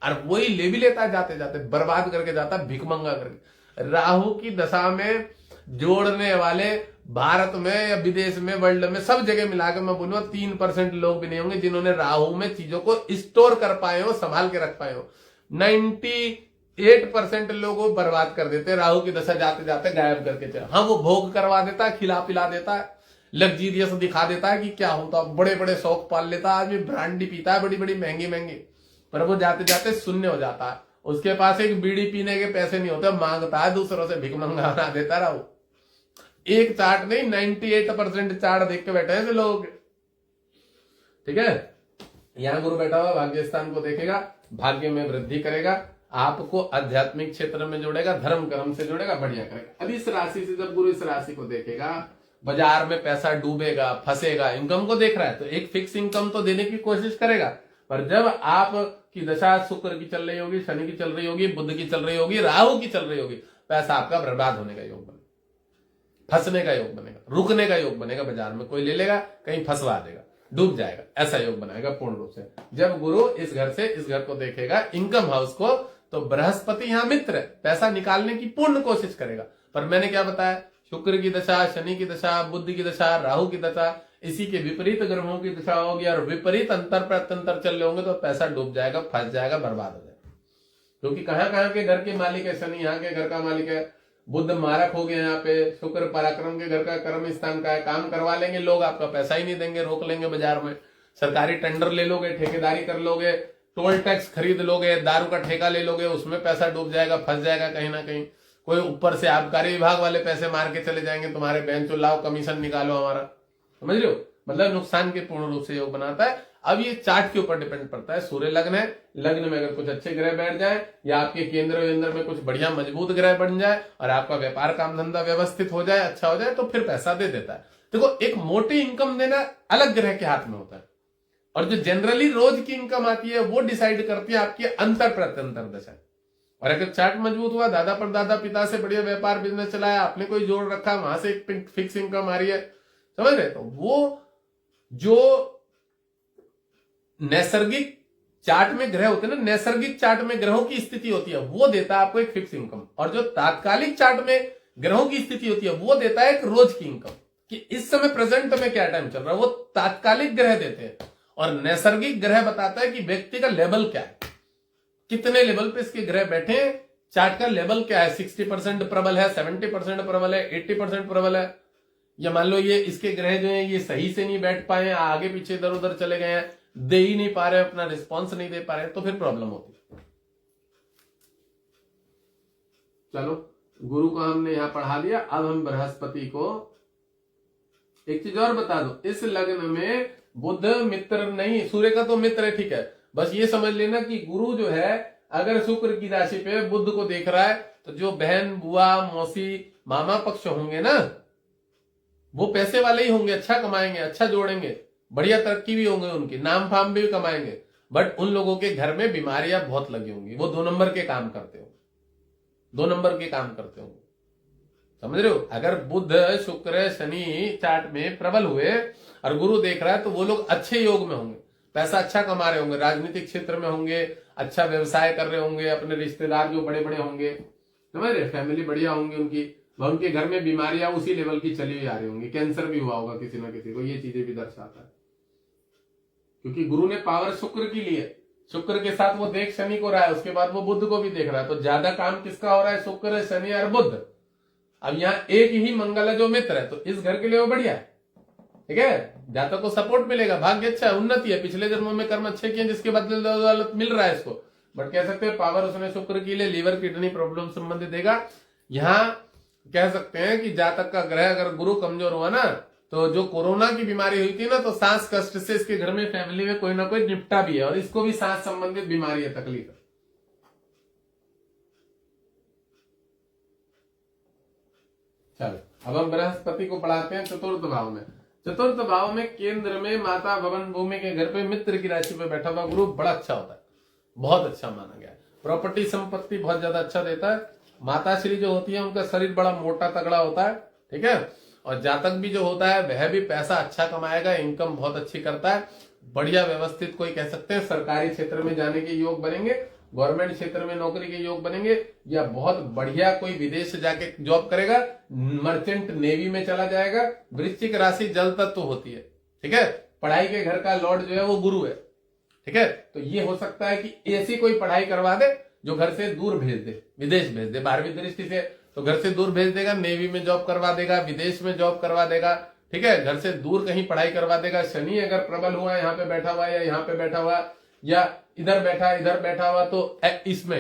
और वही ले भी लेता है, जाते जाते बर्बाद करके जाता है, भिकमंगा करके। राहु की दशा में जोड़ने वाले भारत में या विदेश में, वर्ल्ड में, सब जगह मिलाकर मैं बोलूंगा 3% लोग भी नहीं होंगे जिन्होंने राहु में चीजों को स्टोर कर पाए हो, संभाल के रख पाए हो। 98% लोगों को बर्बाद कर देते राहु की दशा, जाते जाते गायब करके चला। हाँ वो भोग करवा देता है, खिला पिला देता है, लग्जीरियस दिखा देता है कि क्या होता, बड़े बड़े शौक पाल लेता है आदमी, ब्रांडी पीता है बड़ी बड़ी महंगी महंगी, पर वो जाते जाते शून्य हो जाता है। उसके पास एक बीड़ी पीने के पैसे नहीं होते, मांगता है दूसरों से, भिकमंगा बना देता राहु। एक चार्ट नहीं 98% चार्ट देख के बैठे हैं लोग, ठीक है। यहां गुरु बैठा हुआ भाग्य स्थान को देखेगा, भाग्य में वृद्धि करेगा, आपको आध्यात्मिक क्षेत्र में जोड़ेगा, धर्म कर्म से जोड़ेगा, बढ़िया करेगा। अब इस राशि से जब गुरु इस राशि को देखेगा, बाजार में पैसा डूबेगा, फंसेगा, इनकम को देख रहा है तो एक फिक्स इनकम तो देने की कोशिश करेगा। पर जब आप की दशा शुक्र की चल रही होगी, शनि की चल रही होगी, बुध की चल रही होगी, राहु की चल रही होगी, पैसा आपका बर्बाद होने का योग बनेगा, फंसने का योग बनेगा, रुकने का योग बनेगा। बाजार में कोई ले लेगा, कहीं फंसवा देगा, डूब जाएगा, ऐसा योग बनाएगा पूर्ण रूप से। जब गुरु इस घर से इस घर को देखेगा, इनकम हाउस को, तो बृहस्पति यहां मित्र है, पैसा निकालने की पूर्ण कोशिश करेगा। पर मैंने क्या बताया, शुक्र की दशा, शनि की दशा, बुध की दशा, राहु की दशा, इसी के विपरीत ग्रहों की दशा होगी और विपरीत अंतर प्रत्यंतर चल रहे होंगे, तो पैसा डूब जाएगा, फंस जाएगा, बर्बाद हो जाएगा। क्योंकि कहां के घर के मालिक है शनि, यहाँ के घर का मालिक है बुध, मारक हो गए यहाँ पे, शुक्र पराक्रम के घर का कर्म स्थान का है। काम करवा लेंगे लोग, आपका पैसा ही नहीं देंगे, रोक लेंगे बाजार में, सरकारी टेंडर ले लोगे, ठेकेदारी कर लोगे, टोल टैक्स खरीद लोगे, दारू का ठेका ले लोगे, उसमें पैसा डूब जाएगा, फंस जाएगा कहीं ना कहीं। कोई ऊपर से आबकारी विभाग वाले पैसे मार के चले जाएंगे तुम्हारे बैंक, तो लाओ कमीशन निकालो हमारा, समझ लो, मतलब नुकसान के पूर्ण रूप से योग बनाता है। अब ये चार्ट के ऊपर डिपेंड पड़ता है। सूर्य लग्न है, लग्न में अगर कुछ अच्छे ग्रह बैठ जाए या आपके केंद्र वेंद्र में कुछ बढ़िया मजबूत ग्रह बन जाए और आपका व्यापार काम धंधा व्यवस्थित हो जाए, अच्छा हो जाए, तो फिर पैसा दे देता है। देखो एक मोटी इनकम देना अलग ग्रह के हाथ में होता है, और जो जनरली रोज की इनकम आती है वो डिसाइड करती है आपकी अंतर प्रत्यंतर दशा। और अगर चार्ट मजबूत हुआ, दादा परदादा पिता से बढ़िया व्यापार बिजनेस चलाया, आपने कोई जोड़ रखा, वहां से एक फिक्स इनकम आ रही है, समझ रहे, तो वो जो नैसर्गिक चार्ट में ग्रह होते हैं ना, नैसर्गिक चार्ट में ग्रहों की स्थिति होती है, वो देता है आपको एक फिक्स इनकम। और जो तात्कालिक चार्ट में ग्रहों की स्थिति होती है वो देता है एक रोज की इनकम, कि इस समय प्रेजेंट में क्या टाइम चल रहा है, वो तात्कालिक ग्रह देते हैं। और नैसर्गिक ग्रह बताता है कि व्यक्ति का लेवल क्या है, कितने लेवल पे इसके ग्रह बैठे हैं, चार्ट का लेवल क्या है, 60% प्रबल है, 70% प्रबल है, 80% प्रबल है, या मान लो ये इसके ग्रह जो है ये सही से नहीं बैठ पाए, आगे पीछे इधर उधर चले गए हैं, दे ही नहीं पा रहे, अपना रिस्पॉन्स नहीं दे पा रहे, तो फिर प्रॉब्लम होती है। चलो गुरु को हमने यहां पढ़ा दिया। अब हम बृहस्पति को एक चीज और बता दो, इस लग्न में बुध मित्र नहीं, सूर्य का तो मित्र है, ठीक है, बस ये समझ लेना कि गुरु जो है अगर शुक्र की राशि पे बुध को देख रहा है, तो जो बहन बुआ मौसी मामा पक्ष होंगे ना, वो पैसे वाले ही होंगे, अच्छा कमाएंगे, अच्छा जोड़ेंगे, बढ़िया तरक्की भी होंगे, उनकी नाम फाम भी कमाएंगे, बट उन लोगों के घर में बीमारियां बहुत लगी होंगी, वो 2 नंबर के काम करते हो, 2 नंबर के काम करते होंगे, समझ रहे हो। अगर बुध शुक्र शनि चार्ट में प्रबल हुए और गुरु देख रहा है, तो वो लोग अच्छे योग में होंगे, पैसा अच्छा कमा रहे होंगे, राजनीतिक क्षेत्र में होंगे, अच्छा व्यवसाय कर रहे होंगे, अपने रिश्तेदार जो बड़े बड़े होंगे, समझ रहे, फैमिली बढ़िया होंगी उनकी, वह उनके घर में बीमारियां उसी लेवल की चली हुई आ रही होंगी, कैंसर भी हुआ होगा किसी ना किसी को, ये चीजें भी दर्शाता है। क्योंकि गुरु ने पावर शुक्र की ली है, शुक्र के साथ वो देख शनि को रहा है, उसके बाद वो बुध को भी देख रहा है, तो ज्यादा काम किसका हो रहा है? शुक्र, शनि और बुध। अब यहाँ एक ही मंगल है जो मित्र है, तो इस घर के लिए वो बढ़िया है, ठीक है। जातक को सपोर्ट मिलेगा, भाग्य अच्छा है, उन्नति है, पिछले जन्मों में कर्म अच्छे किए जिसके बदले मिल रहा है इसको। बट कह सकते हैं पावर उसने शुक्र की लिए लीवर किडनी प्रॉब्लम संबंधित देगा। यहाँ कह सकते हैं कि जातक का ग्रह अगर गुरु कमजोर हुआ ना, तो जो कोरोना की बीमारी हुई थी ना, तो सांस कष्ट से इसके घर में फैमिली में कोई ना कोई निपटा भी है, और इसको भी सांस संबंधित बीमारी है, तकलीफ है। चलो अब हम बृहस्पति को पढ़ाते हैं चतुर्थ भाव में। चतुर्थ भाव में केंद्र में माता भवन भूमि के घर पे मित्र की राशि पे बैठा हुआ गुरु बड़ा अच्छा होता है, बहुत अच्छा माना गया है। प्रॉपर्टी संपत्ति बहुत ज्यादा अच्छा देता है। माता श्री जो होती है उनका शरीर बड़ा मोटा तगड़ा होता है, ठीक है। और जातक भी जो होता है वह भी पैसा अच्छा कमाएगा, इनकम बहुत अच्छी करता है, बढ़िया व्यवस्थित, कोई कह सकते हैं सरकारी क्षेत्र में जाने के योग बनेंगे, गवर्नमेंट क्षेत्र में नौकरी के योग बनेंगे, या बहुत बढ़िया कोई विदेश से जाके जॉब करेगा, मर्चेंट नेवी में चला जाएगा। वृश्चिक राशि जल तत्व होती है, ठीक है। पढ़ाई के घर का लॉर्ड जो है वो गुरु है, ठीक है। तो ये हो सकता है कि ऐसी कोई पढ़ाई करवा दे जो घर से दूर भेज दे, विदेश भेज दे, 12वीं दृष्टि से तो घर से दूर भेज देगा, नेवी में जॉब करवा देगा, विदेश में जॉब करवा देगा, ठीक है। घर से दूर कहीं पढ़ाई करवा देगा। शनि अगर प्रबल हुआ, यहाँ पे बैठा हुआ या यहाँ पे बैठा हुआ या इधर बैठा हुआ, तो इसमें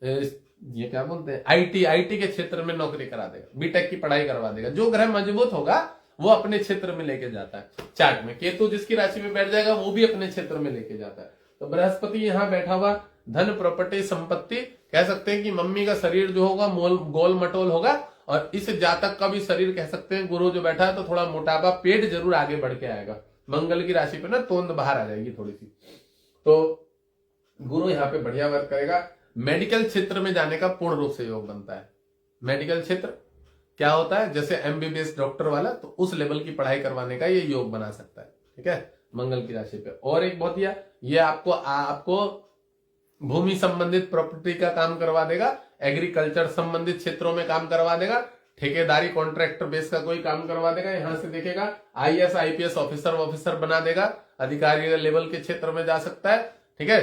ये क्या बोलते हैं, आईटी के क्षेत्र में नौकरी करा देगा, बीटेक की पढ़ाई करवा देगा। जो ग्रह मजबूत होगा वो अपने क्षेत्र में लेके जाता है चार्ट में। केतु जिसकी राशि में बैठ जाएगा वो भी अपने क्षेत्र में लेके जाता है। तो बृहस्पति यहाँ बैठा हुआ धन प्रॉपर्टी संपत्ति, कह सकते हैं कि मम्मी का शरीर जो होगा गोल मटोल होगा, और इस जातक का भी शरीर कह सकते हैं, गुरु जो बैठा है तो थोड़ा मोटापा, पेट जरूर आगे बढ़ के आएगा। मंगल की राशि पे ना तोंद बाहर आ जाएगी थोड़ी सी, तो गुरु यहाँ पे बढ़िया वर्क करेगा। मेडिकल क्षेत्र में जाने का पूर्ण रूप से योग बनता है। मेडिकल क्षेत्र क्या होता है, जैसे एमबीबीएस डॉक्टर वाला, तो उस लेवल की पढ़ाई करवाने का ये योग बना सकता है, ठीक है, मंगल की राशि पे। और एक बहुत ये आपको भूमि संबंधित प्रॉपर्टी का काम करवा देगा, एग्रीकल्चर संबंधित क्षेत्रों में काम करवा देगा, ठेकेदारी कॉन्ट्रैक्टर बेस का कोई काम करवा देगा, यहां से देखेगा आईएएस आईपीएस ऑफिसर बना देगा, अधिकारी लेवल के क्षेत्र में जा सकता है, ठीक है।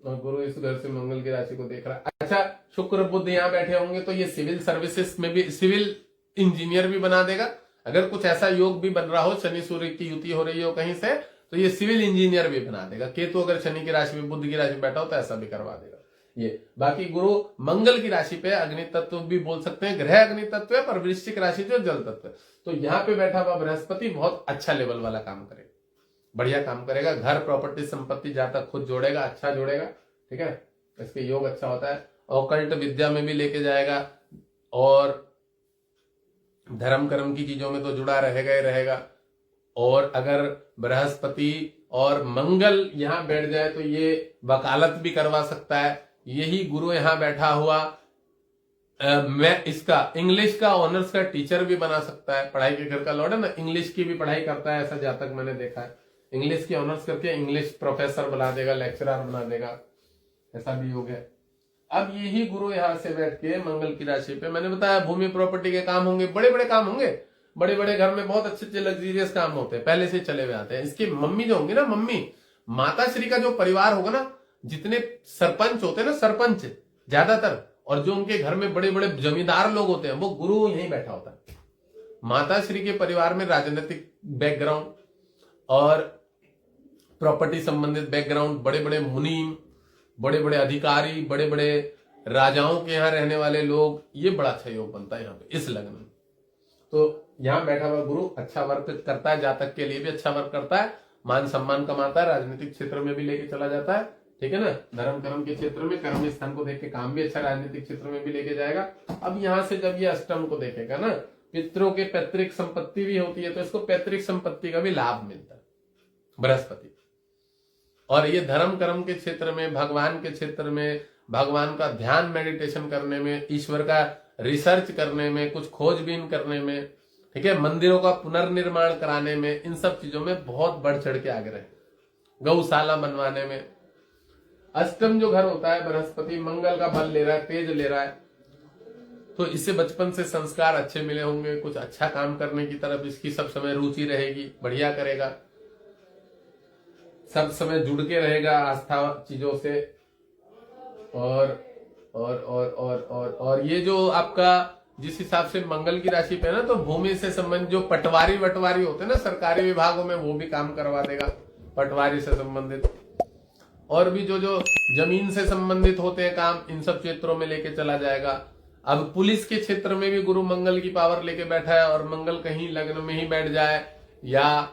और गुरु इस घर से मंगल की राशि को देख रहा है। अच्छा, शुक्र बुध यहाँ बैठे होंगे तो ये सिविल सर्विसेज में भी सिविल इंजीनियर भी बना देगा। अगर कुछ ऐसा योग भी बन रहा हो, शनि सूर्य की युति हो रही हो कहीं से, तो ये सिविल इंजीनियर भी बना देगा। केतु अगर शनि की राशि में, बुध की राशि में बैठा हो तो ऐसा भी करवा देगा ये। बाकी गुरु मंगल की राशि पे अग्नि तत्व भी बोल सकते हैं, ग्रह अग्नि तत्व है, पर वृश्चिक राशि जो जल तत्व है। तो यहाँ पे बैठा हुआ बृहस्पति बहुत अच्छा लेवल वाला काम करेगा, बढ़िया काम करेगा। घर प्रॉपर्टी संपत्ति जातक खुद जोड़ेगा, अच्छा जोड़ेगा, ठीक है। इसके योग अच्छा होता है। ऑकल्ट विद्या में भी लेके जाएगा, और धर्म कर्म की चीजों में तो जुड़ा रहेगा ही रहेगा। और अगर बृहस्पति और मंगल यहाँ बैठ जाए तो ये वकालत भी करवा सकता है। यही गुरु यहाँ बैठा हुआ मैं इसका इंग्लिश का ऑनर्स का टीचर भी बना सकता है। पढ़ाई के घर का लॉर्ड है ना, इंग्लिश की भी पढ़ाई करता है, ऐसा जातक मैंने देखा है। इंग्लिश की ऑनर्स करके इंग्लिश प्रोफेसर बना देगा, लेक्चरर बना देगा, ऐसा भी योग है। अब यही गुरु यहां से बैठ के मंगल की राशि पे, मैंने बताया भूमि प्रॉपर्टी के काम होंगे, बड़े बड़े काम होंगे, बड़े बड़े घर में बहुत अच्छे अच्छे लग्जरियस काम होते हैं, पहले से चले हुए आते हैं। इसकी मम्मी जो होंगी ना, मम्मी माता श्री का जो परिवार होगा ना, जितने सरपंच होते हैं ना, सरपंच ज्यादातर, और जो उनके घर में बड़े बड़े जमींदार लोग होते हैं, वो गुरु यहीं बैठा होता है। माता श्री के परिवार में राजनीतिक बैकग्राउंड और प्रॉपर्टी संबंधित बैकग्राउंड, बड़े बड़े मुनीम, बड़े बड़े अधिकारी, बड़े बड़े राजाओं के यहाँ रहने वाले लोग, ये बड़ा अच्छा योग बनता है यहाँ पे इस लग्न में। तो यहाँ बैठा हुआ गुरु अच्छा वर्क करता है, जातक के लिए भी अच्छा वर्क करता है, मान सम्मान कमाता है, राजनीतिक क्षेत्र में भी लेके चला जाता है, ठीक है ना। धर्म कर्म के क्षेत्र में कर्म स्थान को देख के काम भी अच्छा, राजनीतिक क्षेत्र में भी लेके जाएगा। अब यहाँ से जब ये अष्टम को देखेगा ना, पितरों के पैतृक संपत्ति भी होती है, तो इसको पैतृक संपत्ति का भी लाभ मिलता है बृहस्पति। और ये धर्म कर्म के क्षेत्र में, भगवान के क्षेत्र में, भगवान का ध्यान मेडिटेशन करने में, ईश्वर का रिसर्च करने में, कुछ खोजबीन करने में, ठीक है, मंदिरों का पुनर्निर्माण कराने में, इन सब चीजों में बहुत बढ़ चढ़ के आगे रहे, गौशाला बनवाने में। अष्टम जो घर होता है बृहस्पति मंगल का बल ले रहा है, तेज ले रहा है, तो इससे बचपन से संस्कार अच्छे मिले होंगे, कुछ अच्छा काम करने की तरफ इसकी सब समय रुचि रहेगी, बढ़िया करेगा, सब समय जुड़ के रहेगा आस्था चीजों से। और ये जो आपका जिस हिसाब से मंगल की राशि पे है ना, तो भूमि से संबंधित जो पटवारी वटवारी होते हैं ना सरकारी विभागों में, वो भी काम करवा देगा पटवारी से संबंधित। और भी जो जो जमीन से संबंधित होते हैं काम, इन सब क्षेत्रों में लेके चला जाएगा। अब पुलिस के क्षेत्र में भी गुरु मंगल की पावर लेके बैठा है, और मंगल कहीं लग्न में ही बैठ जाए, या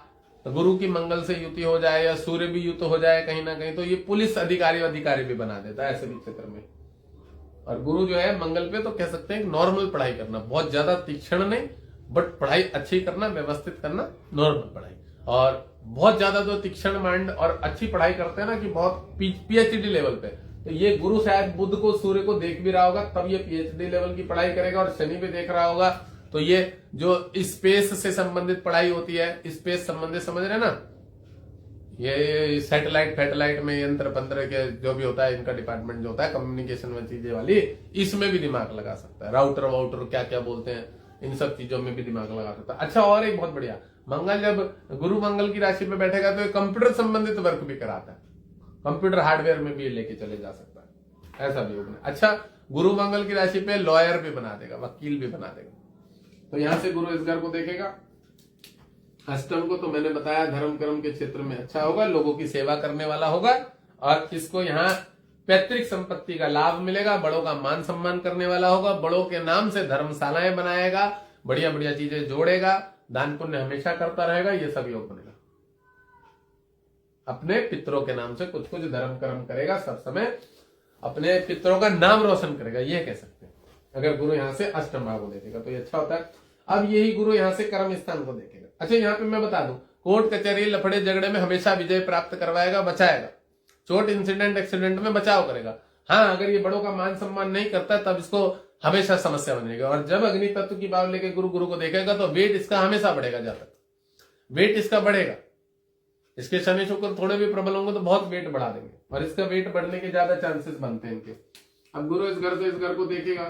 गुरु की मंगल से युति हो जाए, या सूर्य भी युत हो जाए कहीं ना कहीं, तो ये पुलिस अधिकारी भी बना देता है ऐसे भी क्षेत्र में। और गुरु जो है मंगल पे, तो कह सकते हैं नॉर्मल पढ़ाई करना, बहुत ज्यादा तीक्ष्ण नहीं, बट पढ़ाई अच्छी करना, व्यवस्थित करना, नॉर्मल पढ़ाई। और बहुत ज्यादा जो तीक्ष्ण माइंड और अच्छी पढ़ाई करते हैं ना, कि बहुत पीएचडी लेवल पे, तो ये गुरु शायद बुध को सूर्य को देख भी रहा होगा, तब ये पीएचडी लेवल की पढ़ाई करेगा। और शनि पे देख रहा होगा, तो ये जो स्पेस से संबंधित पढ़ाई होती है, स्पेस संबंधित, समझ रहे ना, ये सैटेलाइट फैटेलाइट में यंत्र पंत्र के जो भी होता है, इनका डिपार्टमेंट जो होता है कम्युनिकेशन में चीजें वाली, इसमें भी दिमाग लगा सकता है। राउटर वाउटर क्या क्या बोलते हैं, इन सब चीजों में भी दिमाग लगा सकता है। अच्छा, और एक बहुत बढ़िया, मंगल जब गुरु मंगल की राशि में बैठेगा तो कंप्यूटर संबंधित वर्क भी कराता है, कंप्यूटर हार्डवेयर में भी लेके चले जा सकता है, ऐसा भी होगा। अच्छा, गुरु मंगल की राशि पे लॉयर भी बना देगा, वकील भी बना देगा। तो यहां से गुरु इस घर को देखेगा। अष्टम को तो मैंने बताया धर्म कर्म के क्षेत्र में अच्छा होगा, लोगों की सेवा करने वाला होगा, और इसको यहाँ पैतृक संपत्ति का लाभ मिलेगा, बड़ों का मान सम्मान करने वाला होगा, बड़ों के नाम से धर्मशालाएं बनाएगा, बढ़िया बढ़िया चीजें जोड़ेगा, दान पुण्य हमेशा करता रहेगा, ये सब योग बनेगा। अपने पितरों के नाम से कुछ कुछ धर्म कर्म करेगा, सब समय अपने पितरों का नाम रोशन करेगा, ये कह सकते हैं। अगर गुरु यहाँ से अष्टम भाव को देखेगा तो ये अच्छा होता है। अब यही गुरु यहाँ से कर्म स्थान को देखेगा। अच्छा, यहाँ पे मैं बता दूं, कोर्ट कचहरी लफड़े झगड़े में हमेशा विजय प्राप्त करवाएगा, बचाएगा, चोट इंसिडेंट एक्सीडेंट में बचाव करेगा। हाँ, अगर ये बड़ों का मान सम्मान नहीं करता तब इसको हमेशा समस्या बनेगा। और जब अग्नि तत्व की भाव लेके गुरु को देखेगा तो वेट इसका हमेशा बढ़ेगा, जाता वेट इसका बढ़ेगा। इसके शनि शुक्र थोड़े भी प्रबल होंगे तो बहुत वेट बढ़ा देंगे, और इसका वेट बढ़ने के ज्यादा चांसेस बनते हैं इनके। अब गुरु इस घर से इस घर को देखेगा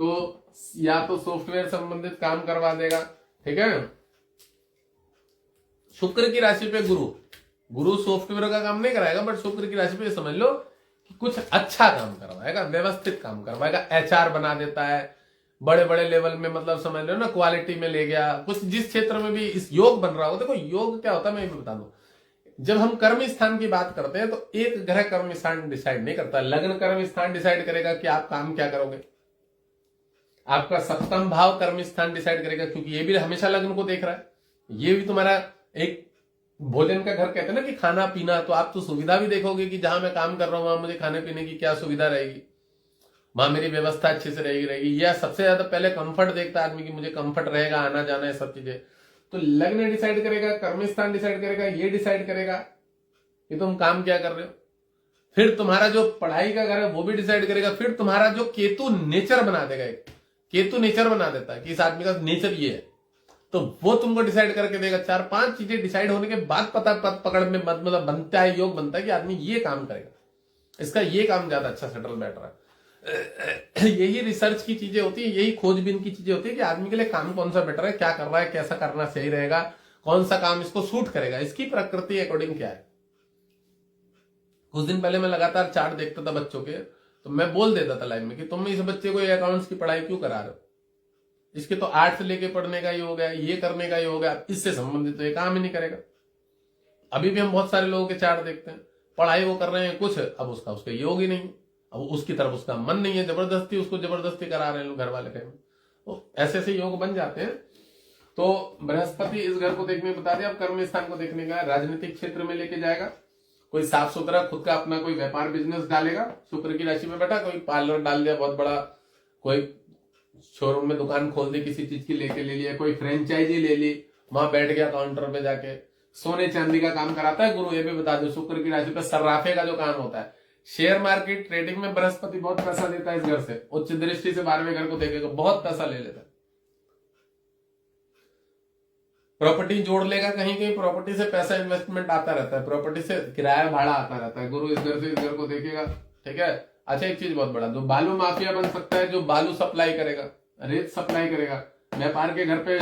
तो या तो सॉफ्टवेयर संबंधित काम करवा देगा, ठीक है। शुक्र की राशि पे गुरु सॉफ्टवेयर का काम नहीं कराएगा, बट शुक्र की राशि पे समझ लो कि कुछ अच्छा काम करवाएगा, व्यवस्थित काम करवाएगा, एचआर बना देता है बड़े बड़े लेवल में, मतलब समझ लो ना, क्वालिटी में ले गया, कुछ जिस क्षेत्र में भी इस योग बन रहा हो। देखो योग क्या होता है, मैं ये बता दूं, जब हम कर्म स्थान की बात करते हैं तो एक ग्रह कर्म स्थान डिसाइड नहीं करता, लग्न कर्म स्थान डिसाइड करेगा कि आप काम क्या करोगे। आपका सप्तम भाव कर्म स्थान डिसाइड करेगा, क्योंकि ये भी हमेशा लग्न को देख रहा है, ये भी तुम्हारा एक भोजन का घर कहते हैं ना, कि खाना पीना, तो आप तो सुविधा भी देखोगे कि जहां मैं काम कर रहा हूं वहां मुझे खाने पीने की क्या सुविधा रहेगी, वहां मेरी व्यवस्था अच्छे से रहेगी। या सबसे ज्यादा पहले कंफर्ट देखता है आदमी की, मुझे कंफर्ट रहेगा, आना जाना, ये सब चीजें। तो लग्न डिसाइड करेगा, कर्म स्थान डिसाइड करेगा, ये डिसाइड करेगा कि तुम काम क्या कर रहे हो। फिर तुम्हारा जो पढ़ाई का घर है वो भी डिसाइड करेगा। फिर तुम्हारा जो केतु नेचर बना देगा, एक केतु नेचर बना देता है कि इस आदमी का नेचर ये है, तो वो तुमको डिसाइड करके देगा। 4-5 चीजें डिसाइड होने के बाद पता पकड़ में मतलब बनता है, योग बनता है कि आदमी ये काम करेगा, इसका ये काम ज्यादा अच्छा सेटल बैठ रहा है। यही रिसर्च की चीजें होती है, यही खोजबीन की चीजें होती है कि आदमी के लिए काम कौन सा बेटर है, क्या कर रहा है, कैसा करना सही रहेगा, कौन सा काम इसको सूट करेगा, इसकी प्रकृति अकॉर्डिंग क्या है। कुछ दिन पहले मैं लगातार चार्ट देखता था बच्चों के, तो मैं बोल देता था लाइव में कि तुम इस बच्चे को अकाउंट्स की पढ़ाई क्यों करा रहे हो, इसके तो आर्ट्स लेके पढ़ने का योग है, ये करने का योग है, इससे संबंधित तो ये काम ही नहीं करेगा। अभी भी हम बहुत सारे लोगों के चार्ट देखते हैं, पढ़ाई वो कर रहे हैं कुछ, अब उसका योग ही नहीं, अब उसकी तरफ उसका मन नहीं है, जबरदस्ती करा रहे हैं लोग, घर वाले कहें, तो ऐसे ऐसे योग बन जाते हैं। तो बृहस्पति इस घर को देखने बता दिया। अब कर्म स्थान को देखने का, राजनीतिक क्षेत्र में लेके जाएगा, कोई साफ सुथरा खुद का अपना कोई व्यापार बिजनेस डालेगा, शुक्र की राशि में बैठा, कोई पार्लर डाल दिया बहुत बड़ा, कोई शोरूम में दुकान खोल दी किसी चीज की, लेके ले लिया, कोई फ्रेंचाइजी ले ली, वहां बैठ गया काउंटर पे जाके, सोने चांदी का काम कराता है गुरु। ये भी बता दो, शुक्र की राशि पे सर्राफे का जो काम होता है, शेयर मार्केट ट्रेडिंग में बृहस्पति बहुत पैसा देता है इस घर से, उच्च दृष्टि से 12वें घर को देखेगा, बहुत पैसा ले लेता है। प्रॉपर्टी जोड़ लेगा, कहीं कहीं प्रॉपर्टी से पैसा इन्वेस्टमेंट आता रहता है, प्रॉपर्टी से किराया भाड़ा आता रहता है, गुरु इस घर से इस घर को देखेगा, ठीक है। अच्छा, एक चीज बहुत बड़ा, जो बालू माफिया बन सकता है, जो बालू सप्लाई करेगा, रेत सप्लाई करेगा, व्यापार के घर पे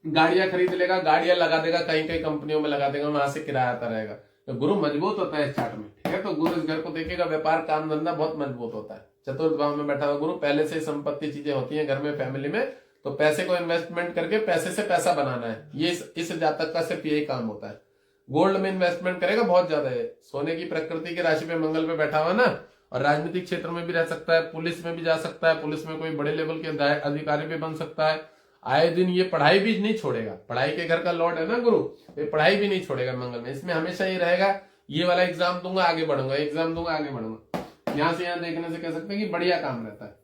गाड़ियां खरीद लेगा, गाड़ियां लगा देगा, कहीं कहीं कंपनियों में लगा देगा, वहां से किराया आता रहेगा। तो गुरु मजबूत होता है इस चार्ट में, ठीक है। तो गुरु इस घर को देखेगा, व्यापार काम धंधा बहुत मजबूत होता है। चतुर्थ भाव में बैठा हुआ गुरु, पहले से संपत्ति चीजें होती हैं घर में, फैमिली में, तो पैसे को इन्वेस्टमेंट करके पैसे से पैसा बनाना है, ये इस जातक का सिर्फ यही काम होता है। गोल्ड में इन्वेस्टमेंट करेगा बहुत ज्यादा है, सोने की प्रकृति की राशि पे मंगल पे बैठा हुआ ना, और राजनीतिक क्षेत्र में भी रह सकता है, पुलिस में भी जा सकता है, पुलिस में कोई बड़े लेवल के अधिकारी भी बन सकता है। आए दिन ये पढ़ाई भी नहीं छोड़ेगा, पढ़ाई के घर का लॉर्ड है ना गुरु, ये पढ़ाई भी नहीं छोड़ेगा मंगल में। इसमें हमेशा ये रहेगा, ये वाला एग्जाम दूंगा आगे बढ़ूंगा, एग्जाम दूंगा आगे बढ़ूंगा। यहां से यहां देखने से कह सकते हैं कि बढ़िया काम रहता है।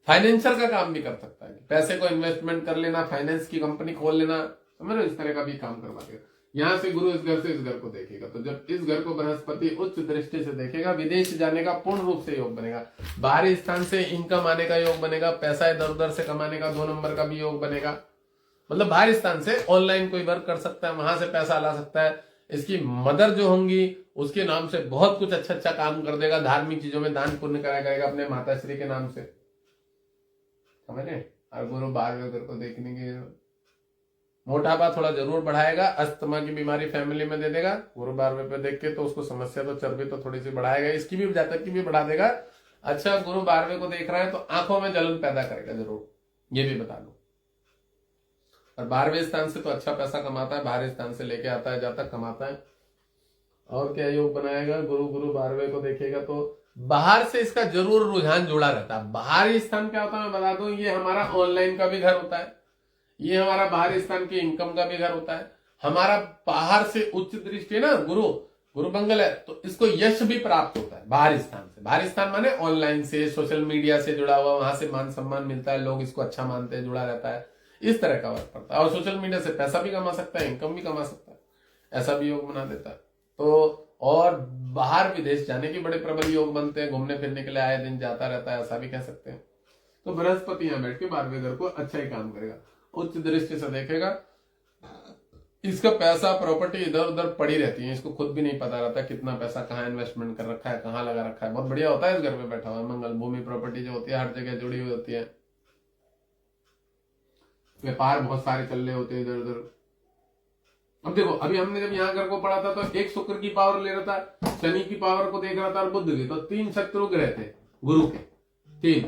फाइनेंशियल का काम भी कर सकता है, पैसे को इन्वेस्टमेंट कर लेना, फाइनेंस की कंपनी खोल लेना, समझ लो, इस तरह का भी काम करवा देगा। यहां से गुरु इस घर से इस घर को देखेगा, तो जब इस घर को बृहस्पति उच्च दृष्टि से देखेगा, विदेश जाने का पूर्ण रूप से योग बनेगा, बाहरी स्थान से इनकम आने का योग बनेगा, पैसा इधर उधर से कमाने का 2 नंबर का भी योग बनेगा। मतलब बाहरी स्थान से ऑनलाइन कोई वर्क कर सकता है, वहां से पैसा ला सकता है। इसकी मदर जो होंगी उसके नाम से बहुत कुछ अच्छा अच्छा काम कर देगा, धार्मिक चीजों में दान पुण्य कराया करेगा अपने माता श्री के नाम से, समझे। और गुरु 12वें घर को देखने के मोटापा थोड़ा जरूर बढ़ाएगा, अस्थमा की बीमारी फैमिली में दे देगा गुरु 12वें पे देख के, तो उसको समस्या तो चर्बी तो थोड़ी सी बढ़ाएगा, इसकी भी जातक की भी बढ़ा देगा। अच्छा, गुरु 12वें को देख रहा है तो आंखों में जलन पैदा करेगा जरूर, ये भी बता दो। और 12वें स्थान से तो अच्छा पैसा कमाता है, बाहरी स्थान से लेके आता है, जातक कमाता है। और क्या योग बनाएगा गुरु, गुरु 12वें को देखेगा तो बाहर से इसका जरूर रुझान जुड़ा रहता है। बाहरी स्थान क्या होता है मैं बता दूं, ये हमारा ऑनलाइन का भी घर होता है, ये हमारा बाहरी स्थान की इनकम का भी घर होता है। हमारा बाहर से उच्च दृष्टि है ना, गुरु मंगल है, तो इसको यश भी प्राप्त होता है बाहरी स्थान से। बाहरी स्थान माने ऑनलाइन से, सोशल मीडिया से जुड़ा हुआ, वहां से मान सम्मान मिलता है, लोग इसको अच्छा मानते हैं, जुड़ा रहता है, इस तरह का वर्क पड़ता है। और सोशल मीडिया से पैसा भी कमा सकता है, इनकम भी कमा सकता है, ऐसा भी योग बना देता है। तो और बाहर विदेश जाने के बड़े प्रबल योग बनते हैं, घूमने फिरने के लिए आए दिन जाता रहता है, ऐसा भी कह सकते हैं। तो बृहस्पति यहां बैठ के 12वें घर को अच्छा ही काम करेगा, उच्च दृष्टि से देखेगा। इसका पैसा प्रॉपर्टी इधर उधर पड़ी रहती है, इसको खुद भी नहीं पता रहता कितना पैसा कहाँ इन्वेस्टमेंट कर रखा है, कहाँ लगा रखा है। बहुत बढ़िया होता है इस घर पे बैठा हुआ मंगल, भूमि प्रॉपर्टी जो होती है हर जगह जुड़ी हुई होती है, व्यापार बहुत सारे चल रहे होते हैं इधर उधर। अब देखो, अभी हमने जब यहाँ घर को पढ़ा था तो एक शुक्र की पावर ले रहा था, शनि की पावर को देख रहा था और बुध की, तो 3 शत्रु ग्रह थे गुरु के, 3,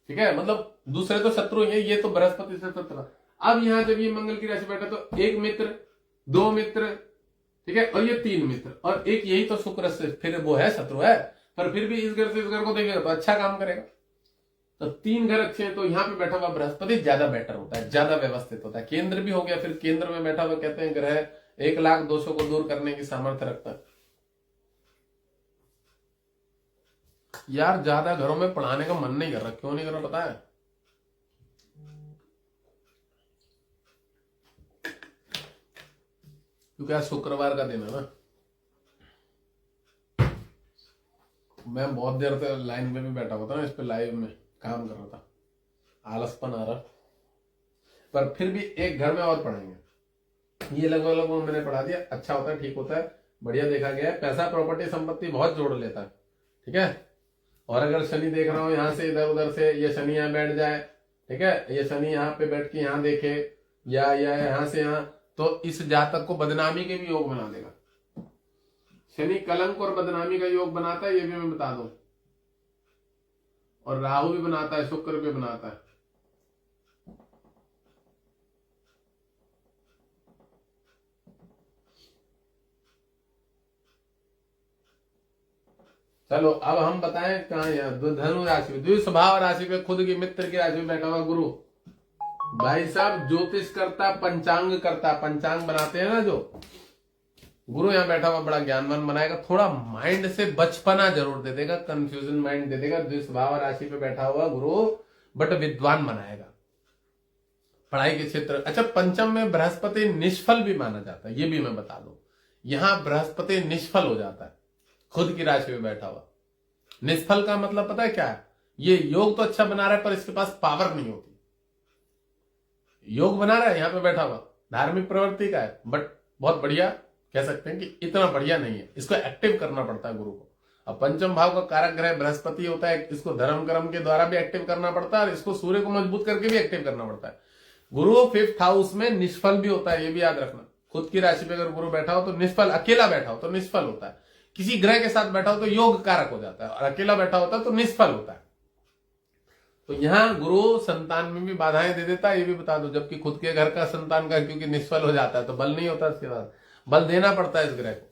ठीक है। मतलब दूसरे तो शत्रु है, ये तो बृहस्पति से शत्रु। अब यहाँ जब ये मंगल की राशि बैठा तो 1 मित्र, 2 मित्र, ठीक है, और ये 3 मित्र, और एक यही तो शुक्र से फिर वो है शत्रु है, पर फिर भी इस घर से इस घर को देखेगा तो अच्छा काम करेगा। तो 3 घर अच्छे हैं, तो यहाँ पे बैठा हुआ बृहस्पति ज्यादा बेटर होता है, ज्यादा व्यवस्थित होता है। केंद्र भी हो गया, फिर केंद्र में बैठा हुआ कहते हैं ग्रह 1,00,200 को दूर करने की सामर्थ्य रखता है। यार ज्यादा घरों में पढ़ाने का मन नहीं कर रहा, क्यों नहीं कर रहा पता है? क्योंकि आज शुक्रवार का दिन है ना, मैं बहुत देर से लाइन में भी बैठा हुआ था ना, इस पे लाइव में काम कर रहा था, आलसपन आ रहा, पर फिर भी एक घर में और पढ़ाएंगे। ये लगभग मैंने पढ़ा दिया, अच्छा होता है, ठीक होता है, बढ़िया देखा गया है। पैसा प्रॉपर्टी संपत्ति बहुत जोड़ लेता है, ठीक है। और अगर शनि देख रहा हूं यहां से इधर उधर से, ये शनि यहाँ बैठ जाए, ठीक है, ये शनि यहाँ पे बैठ के यहाँ देखे, या यहां से यहाँ, तो इस जातक को बदनामी के भी योग बना देगा। शनि कलंक और बदनामी का योग बनाता है, ये भी मैं बता दूं, और राहु भी बनाता है, शुक्र भी बनाता है। चलो अब हम बताएं कहा, यहाँ धनु राशि में द्विस्वभाव राशि पे खुद की मित्र की राशि में बैठा हुआ गुरु, भाई साहब ज्योतिष करता, पंचांग करता, पंचांग बनाते हैं ना जो, गुरु यहाँ बैठा हुआ बड़ा ज्ञानवान बनाएगा। थोड़ा माइंड से बचपना जरूर दे देगा, कंफ्यूजन माइंड दे देगा। द्विस्वभाव राशि पे बैठा हुआ गुरु बट विद्वान बनाएगा पढ़ाई के क्षेत्र। अच्छा, पंचम में बृहस्पति निष्फल भी माना जाता है, ये भी मैं बता दूं, यहां बृहस्पति निष्फल हो जाता है खुद की राशि में बैठा हुआ। निष्फल का मतलब पता है क्या है? ये योग तो अच्छा बना रहा है पर इसके पास पावर नहीं होती। योग बना रहा है यहाँ पे बैठा हुआ, धार्मिक प्रवृत्ति का है, बट बहुत बढ़िया कह सकते हैं कि इतना बढ़िया नहीं है, इसको एक्टिव करना पड़ता है गुरु को। अब पंचम भाव का कारक ग्रह बृहस्पति होता है, इसको धर्म कर्म के द्वारा भी एक्टिव करना पड़ता है और इसको सूर्य को मजबूत करके भी एक्टिव करना पड़ता है। गुरु 5th हाउस में निष्फल भी होता है, ये भी याद रखना। खुद की राशि पे अगर गुरु बैठा हो तो निष्फल, अकेला बैठा हो तो निष्फल होता है। किसी ग्रह के साथ बैठा हो तो योग कारक हो जाता है और अकेला बैठा होता है तो निष्फल होता है। तो यहां गुरु संतान में भी बाधाएं दे देता है, ये भी बता दो। जबकि खुद के घर का संतान का क्योंकि निष्फल हो जाता है तो बल नहीं होता, इसके बाद बल देना पड़ता है इस ग्रह को।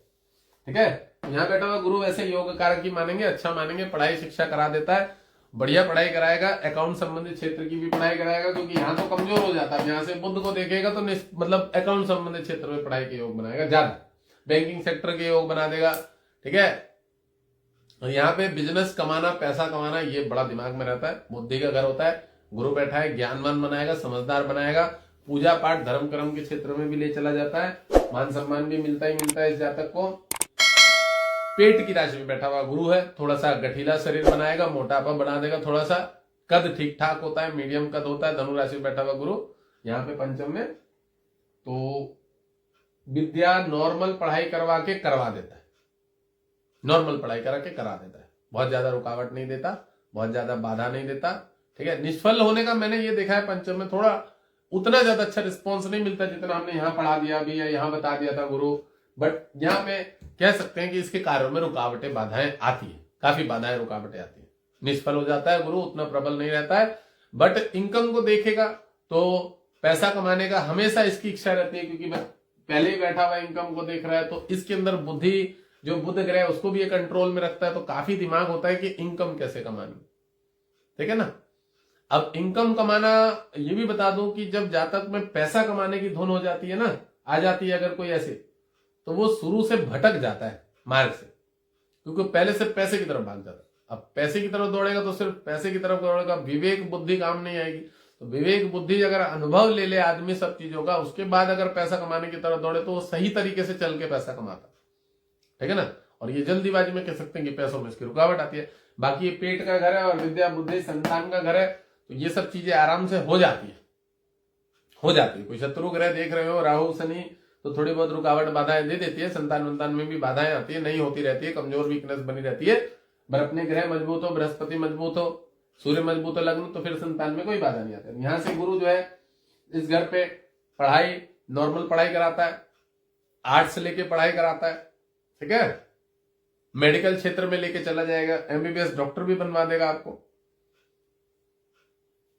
ठीक है, यहाँ बैठा हुआ गुरु वैसे योग कारक ही मानेंगे, अच्छा मानेंगे, पढ़ाई शिक्षा करा देता है, बढ़िया पढ़ाई कराएगा, अकाउंट संबंधित क्षेत्र की भी पढ़ाई कराएगा, क्योंकि यहाँ तो कमजोर हो जाता है। यहाँ से बुध को देखेगा तो मतलब अकाउंट संबंधित क्षेत्र में पढ़ाई के योग बनाएगा, ज्यादा बैंकिंग सेक्टर के योग बना देगा। ठीक है, और यहाँ पे बिजनेस कमाना, पैसा कमाना, ये बड़ा दिमाग में रहता है। बुद्धि का घर होता है, गुरु बैठा है, ज्ञानवान बनाएगा, समझदार बनाएगा, पूजा पाठ धर्म कर्म के क्षेत्र में भी ले चला जाता है, मान सम्मान भी मिलता ही मिलता है इस जातक को। पेट की राशि में बैठा हुआ गुरु है, थोड़ा सा गठीला शरीर बनाएगा, मोटापा बना देगा, थोड़ा सा कद ठीक ठाक होता है, मीडियम कद होता है। धनु राशि में बैठा हुआ गुरु यहाँ पे पंचम में, तो विद्या नॉर्मल पढ़ाई करवा देता है, नॉर्मल पढ़ाई करा के करा देता है, बहुत ज्यादा रुकावट नहीं देता, बहुत ज्यादा बाधा नहीं देता। ठीक है, निष्फल होने का मैंने ये देखा है पंचम में थोड़ा उतना ज्यादा अच्छा रिस्पॉन्स नहीं मिलता जितना हमने यहाँ पढ़ा दिया भी या यहाँ बता दिया था गुरु। बट यहाँ पे कह सकते हैं कि इसके कार्यों में रुकावटें बाधाएं आती है, काफी बाधाएं रुकावटें आती है, निष्फल हो जाता है गुरु, उतना प्रबल नहीं रहता है। बट इनकम को देखेगा तो पैसा कमाने का हमेशा इसकी इच्छा रहती है, क्योंकि पहले ही बैठा हुआ इनकम को देख रहा है, तो इसके अंदर बुद्धि जो बुध ग्रह है उसको भी ये कंट्रोल में रखता है, तो काफी दिमाग होता है कि इनकम कैसे कमानी। ठीक है ना। अब इनकम कमाना, ये भी बता दूं कि जब जातक में पैसा कमाने की धुन हो जाती है ना, आ जाती है अगर कोई ऐसे, तो वो शुरू से भटक जाता है मार्ग से, क्योंकि पहले से पैसे की तरफ भाग जाता है। अब पैसे की तरफ दौड़ेगा तो सिर्फ पैसे की तरफ दौड़ेगा, विवेक बुद्धि काम नहीं आएगी। तो विवेक बुद्धि अगर अनुभव ले ले आदमी सब चीजों का, उसके बाद अगर पैसा कमाने की तरफ दौड़े तो वो सही तरीके से चल के पैसा कमाता। ठीक है ना। और ये जल्दीबाजी में कह सकते हैं कि पैसों में इसकी रुकावट आती है। बाकी ये पेट का घर है और विद्या बुद्धि संतान का घर है, तो ये सब चीजें आराम से हो जाती है, हो जाती है। कोई शत्रु ग्रह देख रहे हो, राहु शनि, तो थोड़ी बहुत रुकावट बाधाएं दे देती है। संतान में भी बाधाएं आती है, नहीं होती रहती है, कमजोर वीकनेस बनी रहती है। पर अपने ग्रह मजबूत हो, बृहस्पति मजबूत हो, सूर्य मजबूत हो लग्न, तो फिर संतान में कोई बाधा नहीं आती। यहां से गुरु जो है इस घर पे पढ़ाई, नॉर्मल पढ़ाई कराता है, आर्ट्स से लेके पढ़ाई कराता है। ठीक है, मेडिकल क्षेत्र में लेके चला जाएगा, एमबीबीएस डॉक्टर भी बनवा देगा आपको।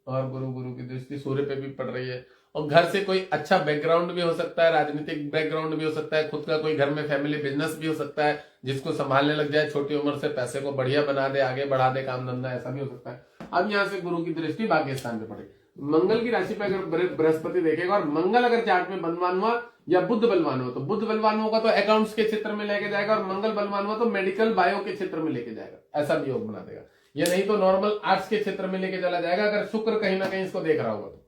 और गुरु की दृष्टि सूर्य पे भी पड़ रही है, और घर से कोई अच्छा बैकग्राउंड भी हो सकता है, राजनीतिक बैकग्राउंड भी हो सकता है, खुद का कोई घर में फैमिली बिजनेस भी हो सकता है जिसको संभालने लग जाए, छोटी उम्र से पैसे को बढ़िया बना दे, आगे बढ़ा दे काम धंधा, ऐसा भी हो सकता है। अब यहाँ से गुरु की दृष्टि भाग्य स्थान पे पड़े। मंगल की राशि पे अगर बृहस्पति देखेगा, और मंगल अगर चार्ट में बलवान हुआ या बुध बलवान हुआ, तो बुध बलवान होगा तो अकाउंट्स के क्षेत्र में लेके जाएगा, और मंगल बलवान हुआ तो मेडिकल बायो के क्षेत्र में लेके जाएगा, ऐसा भी योग बना देगा। ये नहीं तो नॉर्मल आर्ट्स के क्षेत्र में लेके चला जाएगा, अगर शुक्र कहीं ना कहीं इसको देख रहा होगा तो।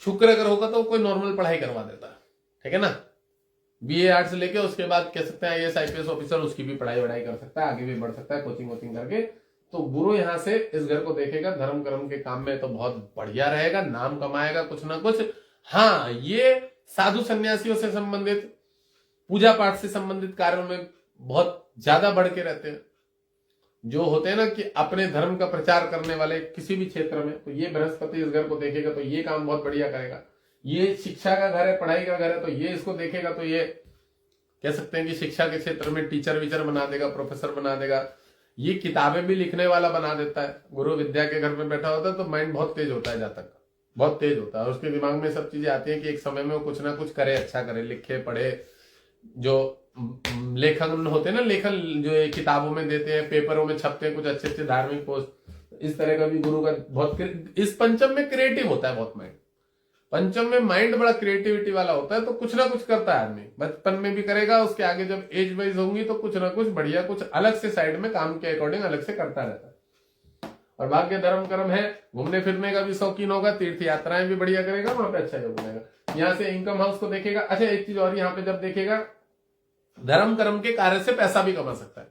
शुक्र अगर होगा तो कोई नॉर्मल पढ़ाई करवा देता है। ठीक है ना, बीए आर्ट्स लेके उसके बाद कह सकते हैं आईएएस आईपीएस ऑफिसर, उसकी भी पढ़ाई वढ़ाई कर सकता है, आगे भी बढ़ सकता है कोचिंग वोचिंग करके। तो गुरु यहाँ से इस घर को देखेगा, धर्म कर्म के काम में तो बहुत बढ़िया रहेगा, नाम कमाएगा कुछ ना कुछ। हाँ, ये साधु सन्यासियों से संबंधित, पूजा पाठ से संबंधित कार्यों में बहुत ज्यादा बढ़ के रहते हैं, जो होते हैं ना कि अपने धर्म का प्रचार करने वाले किसी भी क्षेत्र में। तो ये बृहस्पति इस घर को देखेगा तो ये काम बहुत बढ़िया करेगा। ये शिक्षा का घर है, पढ़ाई का घर है, तो ये इसको देखेगा तो ये कह सकते हैं कि शिक्षा के क्षेत्र में टीचर वीचर बना देगा, प्रोफेसर बना देगा। ये किताबें भी लिखने वाला बना देता है। गुरु विद्या के घर में बैठा होता है तो माइंड बहुत तेज होता है, जातक बहुत तेज होता है, और उसके दिमाग में सब चीजें आती है कि एक समय में वो कुछ ना कुछ करे, अच्छा करे, लिखे पढ़े। जो लेखन होते हैं ना, लेखन जो किताबों में देते हैं, पेपरों में छपते हैं, कुछ अच्छे अच्छे धार्मिक पोस्ट, इस तरह का भी गुरु का बहुत, इस पंचम में क्रिएटिव होता है बहुत माइंड। पंचम में माइंड बड़ा क्रिएटिविटी वाला होता है, तो कुछ ना कुछ करता है आदमी, बचपन में भी करेगा, उसके आगे जब एज वाइज होंगी तो कुछ ना कुछ बढ़िया, कुछ अलग से साइड में काम के अकॉर्डिंग अलग से करता रहता है। और भाग्य धर्म कर्म है, घूमने फिरने का भी शौकीन होगा, तीर्थ यात्राएं भी बढ़िया करेगा, वहां पे अच्छा योग बनेगा। यहाँ से इनकम हाउस को देखेगा। अच्छा, एक चीज और यहाँ पे जब देखेगा, धर्म कर्म के कार्य से पैसा भी कमा सकता है।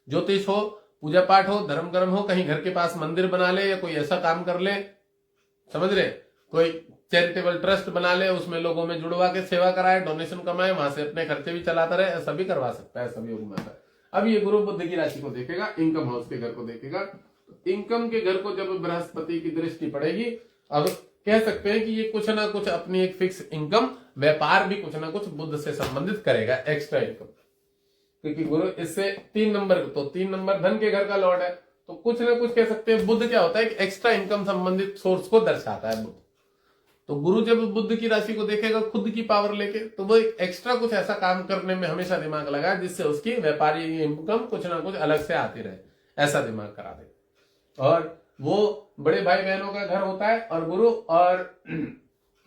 ज्योतिष हो, पूजा पाठ हो, धर्म कर्म हो, कहीं घर के पास मंदिर बना ले या कोई ऐसा काम कर ले, समझ रहे, कोई चैरिटेबल ट्रस्ट बना ले, उसमें लोगों में जुड़वा के सेवा कराए, डोनेशन कमाए, वहां से अपने खर्चे भी चलाता रहे, ऐसा भी करवा सकता है, ऐसा भी योग बनाता है। अब ये गुरु बुध की राशि को देखेगा, इनकम हाउस के घर को देखेगा। तो इनकम के घर को जब बृहस्पति की दृष्टि पड़ेगी, अब कह सकते हैं कि ये कुछ ना कुछ अपनी एक फिक्स इनकम, व्यापार भी कुछ ना कुछ बुध से संबंधित करेगा, एक्स्ट्रा इनकम, क्योंकि गुरु इससे 3 नंबर, तो 3 नंबर धन के घर का लॉर्ड है, तो कुछ ना कुछ कह सकते हैं बुध क्या होता है कि एक्स्ट्रा इनकम संबंधित सोर्स को दर्शाता है बुध। तो गुरु जब बुध की राशि को देखेगा खुद की पावर लेके, तो वो एक्स्ट्रा कुछ ऐसा काम करने में हमेशा दिमाग लगाए जिससे उसकी व्यापारी इनकम कुछ ना कुछ अलग से आती रहे, ऐसा दिमाग करा दे। और वो बड़े भाई बहनों का घर होता है, और गुरु और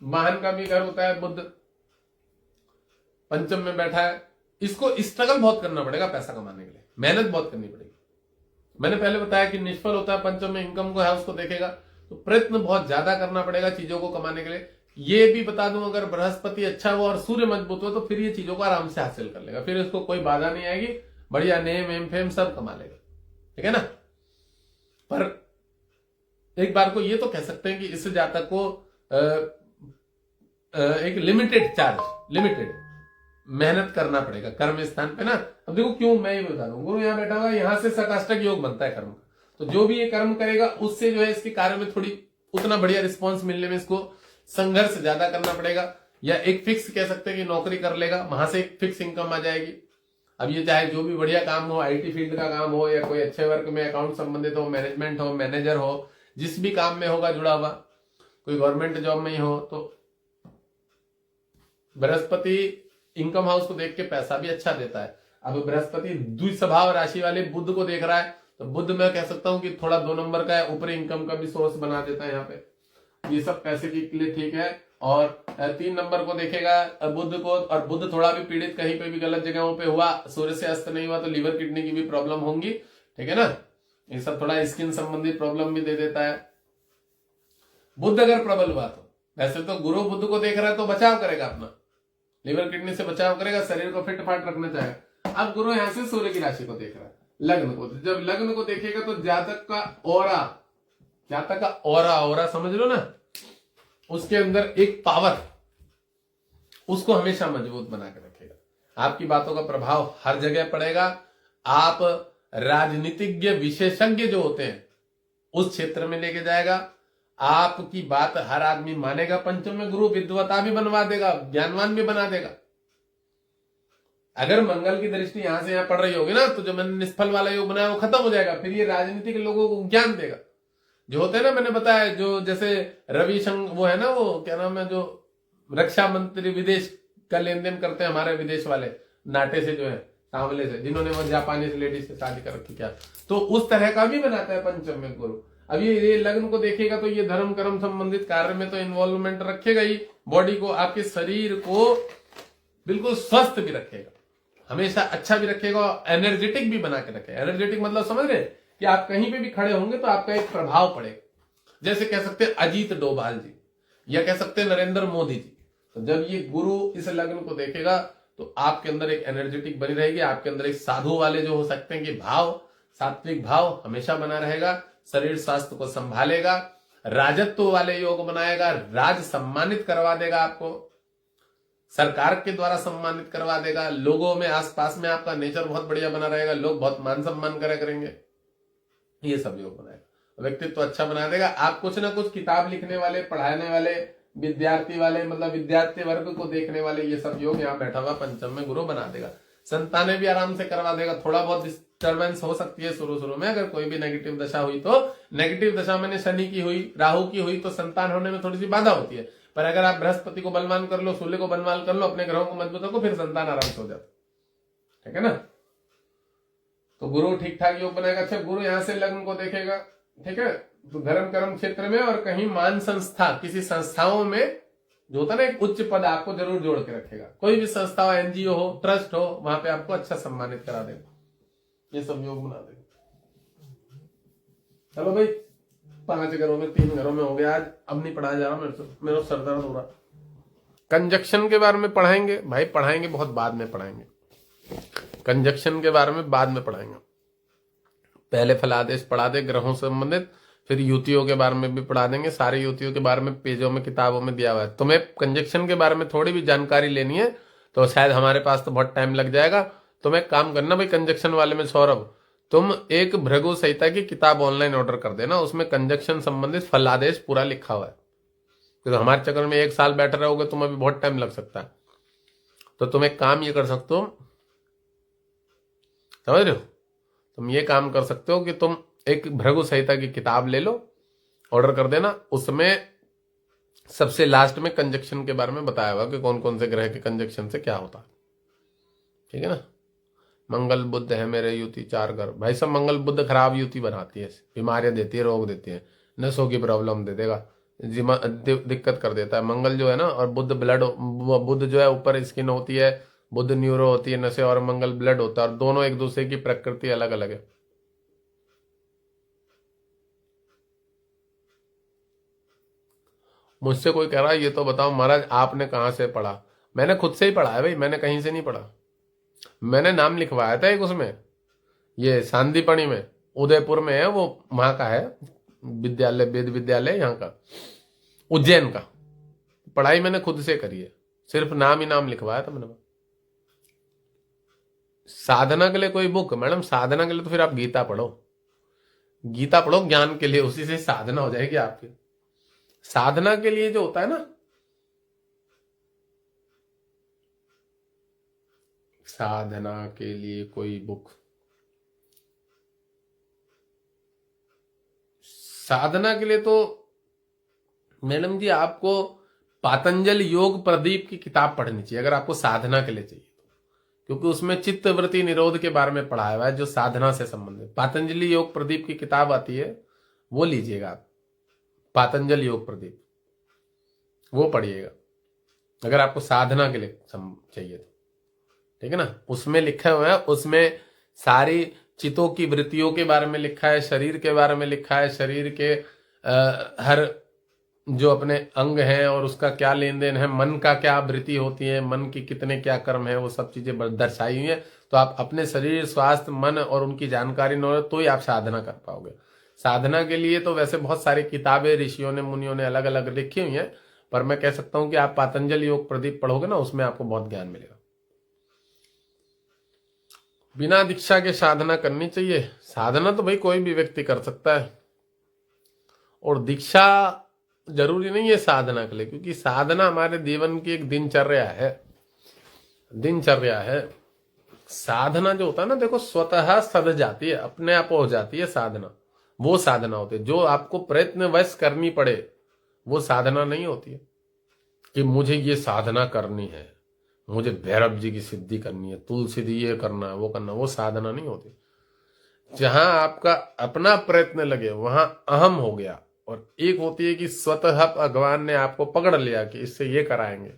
वाहन का भी घर होता है, बुध पंचम में बैठा है। इसको स्ट्रगल बहुत करना पड़ेगा पैसा कमाने के लिए, मेहनत बहुत करनी पड़ेगी। मैंने पहले बताया कि निष्फल होता है पंचम में, इनकम को हाउस को देखेगा, तो प्रयत्न बहुत ज्यादा करना पड़ेगा चीजों को कमाने के लिए। ये भी बता दूं, अगर बृहस्पति अच्छा हो और सूर्य मजबूत हो तो फिर ये चीजों को आराम से हासिल कर लेगा, फिर इसको कोई बाधा नहीं आएगी, बढ़िया नेम एम फेम सब कमा लेगा, ठीक है ना। पर एक बार को ये तो कह सकते हैं कि इस जातक को एक लिमिटेड चार्ज, लिमिटेड मेहनत करना पड़ेगा कर्म स्थान पे ना। अब देखो क्यों, मैं ही बता दूं, गुरु यहां बैठा हुआ, यहां से सकाष्टक योग बनता है कर्म, तो जो भी ये कर्म करेगा उससे जो है इसके कार्य में थोड़ी उतना बढ़िया रिस्पॉन्स मिलने में इसको संघर्ष ज्यादा करना पड़ेगा, या एक फिक्स कह सकते हैं कि नौकरी कर लेगा, वहां से एक फिक्स इनकम आ जाएगी। अब ये चाहे जो भी बढ़िया काम हो, आईटी फील्ड का काम हो, या कोई अच्छे वर्क में अकाउंट संबंधित हो, मैनेजमेंट हो, मैनेजर हो, जिस भी काम में होगा जुड़ा हुआ, कोई गवर्नमेंट जॉब में ही हो, तो बृहस्पति इनकम हाउस को देख के पैसा भी अच्छा देता है। अब बृहस्पति द्विस्वभाव राशि वाले बुध को देख रहा है, तो बुध मैं कह सकता हूं कि थोड़ा 2 नंबर का है, ऊपरी इनकम का भी सोर्स बना देता है यहाँ पे, ये सब पैसे के लिए ठीक है। और 3 नंबर को देखेगा बुध को, और बुध थोड़ा भी पीड़ित कहीं पे भी गलत जगहों पे हुआ, सूर्य से अस्त नहीं हुआ तो लीवर किडनी की भी प्रॉब्लम होंगी, ठीक है ना। ये सब थोड़ा स्किन संबंधी प्रॉब्लम भी दे देता है। बुध अगर प्रबल हुआ तो, वैसे तो गुरु बुध को देख रहा है तो बचाव करेगा, अपना लीवर किडनी से बचाव करेगा, शरीर को फिट फाट रखना चाहेगा। अब गुरु यहां से सूर्य की राशि को देख रहा है, लग्न को, जब लग्न को देखेगा तो जातक का ऑरा, जातक का ऑरा समझ लो ना, उसके अंदर एक पावर, उसको हमेशा मजबूत बना के रखेगा। आपकी बातों का प्रभाव हर जगह पड़ेगा। आप राजनीतिज्ञ विशेषज्ञ जो होते हैं उस क्षेत्र में लेके जाएगा, आपकी बात हर आदमी मानेगा। पंचम में गुरु विद्वता भी बनवा देगा, ज्ञानवान भी बना देगा। अगर मंगल की दृष्टि यहां से यहां पड़ रही होगी ना, तो जो मैंने निष्फल वाला योग बनाया वो खत्म हो जाएगा, फिर ये राजनीतिक लोगों को ज्ञान देगा। जो होते हैं ना, मैंने बताया, जो जैसे रविशंकर वो है ना, वो क्या नाम है, जो रक्षा मंत्री विदेश का लेन देन करते हैं, हमारे विदेश वाले नाटे से जो है, सांवले से, जिन्होंने वो जापानी लेडीज से शादी कर रखी, क्या तो उस तरह का भी बनाता है पंचम में गुरु। अब ये लग्न को देखेगा तो ये धर्म कर्म संबंधित कार्य में तो इन्वॉल्वमेंट रखेगा ही, बॉडी को, आपके शरीर को बिल्कुल स्वस्थ भी रखेगा, हमेशा अच्छा भी रखेगा, एनर्जेटिक भी बना के रखेगा। एनर्जेटिक मतलब समझ रहे कि आप कहीं पे भी खड़े होंगे तो आपका एक प्रभाव पड़ेगा। जैसे कह सकते हैं अजीत डोभाल जी, या कह सकते हैं नरेंद्र मोदी जी। तो जब ये गुरु इस लग्न को देखेगा तो आपके अंदर एक एनर्जेटिक बनी रहेगी, आपके अंदर एक साधु वाले जो हो सकते हैं कि भाव, सात्विक भाव हमेशा बना रहेगा, शरीर स्वास्थ्य को संभालेगा, राजत्व वाले योग बनाएगा, राज सम्मानित करवा देगा, आपको सरकार के द्वारा सम्मानित करवा देगा, लोगों में आसपास में आपका नेचर बहुत बढ़िया बना रहेगा, लोग बहुत मान सम्मान करेंगे, ये सब योग बनाएगा, व्यक्तित्व तो अच्छा बना देगा। आप कुछ ना कुछ किताब लिखने वाले, पढ़ाने वाले, विद्यार्थी वाले, मतलब विद्यार्थी वर्ग को देखने वाले, ये सब योग यहाँ बैठा हुआ पंचम में गुरु बना देगा। संतानें भी आराम से करवा देगा। थोड़ा बहुत डिस्टर्बेंस हो सकती है शुरू में, अगर कोई भी नेगेटिव दशा हुई तो, नेगेटिव दशा मैंने शनि की हुई, राहु की हुई तो संतान होने में थोड़ी सी बाधा होती है। पर अगर आप बृहस्पति को बलवान कर लो, सूर्य को बलवान कर लो, अपने ग्रहों को मजबूत रखो, फिर संतान आराम से हो जाता, ठीक है ना। तो गुरु ठीक ठाक योग बनाएगा। अच्छा, गुरु यहां से लग्न को देखेगा, ठीक है, तो धर्म कर्म क्षेत्र में और कहीं मान संस्था, किसी संस्थाओं में जो होता है ना एक उच्च पद, आपको जरूर जोड़ के रखेगा। कोई भी संस्था हो, एनजीओ हो, ट्रस्ट हो, वहां पे आपको अच्छा सम्मानित करा देगा, ये सब योग बना देगा। चलो भाई, 5 घरों में 3 घरों में हो गया आज, अब नहीं पढ़ाया जा रहा मेरा सर दर्द हो रहा। कंजक्शन के बारे में पढ़ाएंगे भाई, पढ़ाएंगे बहुत बाद में पढ़ाएंगे, कंजक्शन के बारे में बाद में पढ़ाएंगे। पहले फलादेश पढ़ा दे ग्रहों से संबंधित, फिर युतियों के बारे में भी पढ़ा देंगे। सारे युतियों के बारे में पेजों में, किताबों में दिया हुआ है। तुम्हें कंजक्शन के बारे में थोड़ी भी जानकारी लेनी है तो शायद हमारे पास तो बहुत टाइम लग जाएगा, तुम एक काम करना भाई, कंजक्शन वाले में सौरभ, तुम एक भृगु संहिता की किताब ऑनलाइन ऑर्डर कर देना, उसमें कंजक्शन संबंधित फलादेश पूरा लिखा हुआ है। तो हमारे चक्कर में 1 साल बैठे रहोगे तुम, अभी बहुत टाइम लग सकता है। तो तुम एक काम ये कर सकते हो, समझ रहे हो, तुम ये काम कर सकते हो कि तुम एक भृगु संहिता की किताब ले लो, ऑर्डर कर देना, उसमें सबसे लास्ट में कंजक्शन के बारे में बताया हुआ कि कौन कौन से ग्रह के कंजक्शन से क्या होता है। ठीक है ना। मंगल बुध है मेरे युति 4 घर, भाई सब मंगल बुध खराब युति बनाती है, बीमारियां देती है, रोग देती है, नसों की प्रॉब्लम दे देगा, दिक्कत कर देता है मंगल जो है ना। और बुध ब्लड, बुध जो है ऊपर स्किन होती है, बुध न्यूरो होती है नसें, और मंगल ब्लड होता है, और दोनों एक दूसरे की प्रकृति अलग अलग है। मुझसे कोई कह रहा है ये तो बताओ महाराज आपने कहाँ से पढ़ा। मैंने खुद से ही पढ़ा है भाई, मैंने कहीं से नहीं पढ़ा। मैंने नाम लिखवाया था एक उसमें, ये सांदीपनी में, उदयपुर में है वो, वहां का है विद्यालय, वेद विद्यालय यहाँ का, उज्जैन का। पढ़ाई मैंने खुद से करी है, सिर्फ नाम ही नाम लिखवाया था मैंने। साधना के लिए कोई बुक मैडम, साधना के लिए तो फिर आप गीता पढ़ो, गीता पढ़ो ज्ञान के लिए, उसी से साधना हो जाएगी आपकी। साधना के लिए जो होता है ना, साधना के लिए कोई बुक, साधना के लिए तो मैडम जी आपको पातंजल योग प्रदीप की किताब पढ़नी चाहिए अगर आपको साधना के लिए चाहिए, क्योंकि उसमें चित्तवृत्ति निरोध के बारे में पढ़ाया हुआ है जो साधना से संबंधित। पातंजलि योग प्रदीप की किताब आती है, वो लीजिएगा आप, पातंजल योग प्रदीप, वो पढ़िएगा अगर आपको साधना के लिए चाहिए तो। ठीक है ना। उसमें लिखा हुआ है, उसमें सारी चितों की वृत्तियों के बारे में लिखा है, शरीर के बारे में लिखा है, शरीर के हर जो अपने अंग हैं और उसका क्या लेन देन है, मन का क्या वृत्ति होती है, मन की कितने क्या कर्म है, वो सब चीजें दर्शाई हुई है। तो आप अपने शरीर, स्वास्थ्य, मन और उनकी जानकारी न हो तो ही आप साधना कर पाओगे। साधना के लिए तो वैसे बहुत सारी किताबें ऋषियों ने, मुनियों ने अलग अलग लिखी हुई हैं, पर मैं कह सकता हूं कि आप पातंजल योग प्रदीप पढ़ोगे ना, उसमें आपको बहुत ज्ञान मिलेगा। बिना दीक्षा के साधना करनी चाहिए। साधना तो भाई कोई भी व्यक्ति कर सकता है, और दीक्षा जरूरी नहीं है साधना के लिए, क्योंकि साधना हमारे जीवन की एक दिनचर्या है, दिनचर्या है। साधना जो होता है ना, देखो स्वतः सद जाती है, अपने आप हो जाती है साधना, वो साधना होती है। जो आपको प्रयत्नवश करनी पड़े वो साधना नहीं होती है कि मुझे ये साधना करनी है, मुझे भैरव जी की सिद्धि करनी है, तुलसी जी ये करना है, वो करना, वो साधना नहीं होती। जहां आपका अपना प्रयत्न लगे वहां अहम हो गया, और एक होती है कि स्वतः भगवान ने आपको पकड़ लिया कि इससे ये कराएंगे,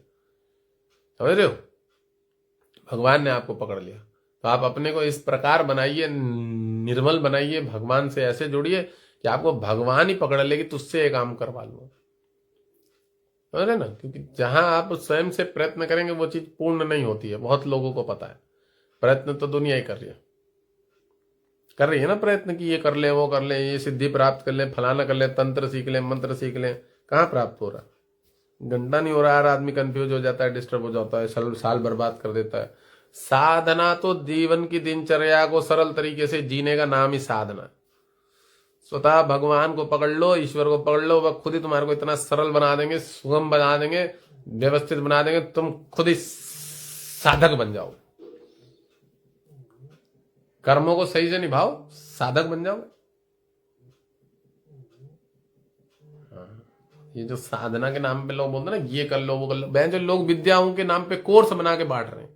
समझ रहे हो, भगवान ने आपको पकड़ लिया। तो आप अपने को इस प्रकार बनाइए, निर्मल बनाइए, भगवान से ऐसे जुड़िए कि आपको भगवान ही पकड़ लेगी, तुझसे ये काम करवा लूंगा, समझ रहे ना। क्योंकि जहां आप स्वयं से प्रयत्न करेंगे वो चीज पूर्ण नहीं होती है, बहुत लोगों को पता है। प्रयत्न तो दुनिया ही कर रही है ना प्रयत्न की, ये कर ले, वो कर ले, ये सिद्धि प्राप्त कर ले, फलाना कर ले, तंत्र सीख ले, मंत्र सीख ले, कहाँ प्राप्त हो रहा, घंटा नहीं हो रहा है। आदमी कंफ्यूज हो जाता है, डिस्टर्ब हो जाता है, साल बर्बाद कर देता है। साधना तो जीवन की दिनचर्या को सरल तरीके से जीने का नाम ही साधना है। स्वतः भगवान को पकड़ लो, ईश्वर को पकड़ लो, वह खुद ही तुम्हारे को इतना सरल बना देंगे, सुगम बना देंगे, व्यवस्थित बना देंगे, तुम खुद ही साधक बन जाओ। कर्मों को सही से निभाओ, साधक बन जाओ। ये जो साधना के नाम पे लोग बोलते हैं ना, ये कर लो, वो कर लो, बहन जो लोग विद्याओं के नाम पे कोर्स बना के बांट रहे हैं,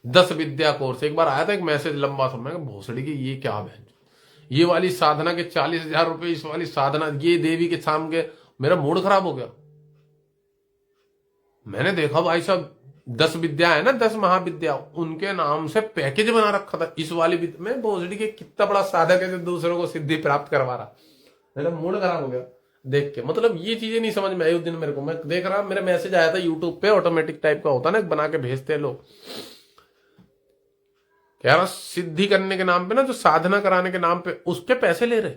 10 विद्या कोर्स। एक बार आया था एक मैसेज लंबा सा, मैं भोसड़ी की ये क्या बहन, ये वाली साधना के 40,000 रुपए, इस वाली साधना, ये देवी के शाम के, मेरा मूड खराब हो गया। मैंने देखा भाई साहब 10 विद्या है ना, 10 महाविद्या, उनके नाम से पैकेज बना रखा था। इस वाली विद्या में भोसड़ी के कितना बड़ा साधक है जो दूसरों को सिद्धि प्राप्त करवा रहा, मेरा मूड खराब हो गया देख के। मतलब ये चीजें नहीं समझ में आई उस दिन मेरे को। मैं देख रहा, मेरा मैसेज आया था यूट्यूब पे, ऑटोमेटिक टाइप का होता ना, बना के भेजते हैं लोग, कह रहा सिद्धि करने के नाम पे ना, जो साधना कराने के नाम पे उसके पैसे ले रहे।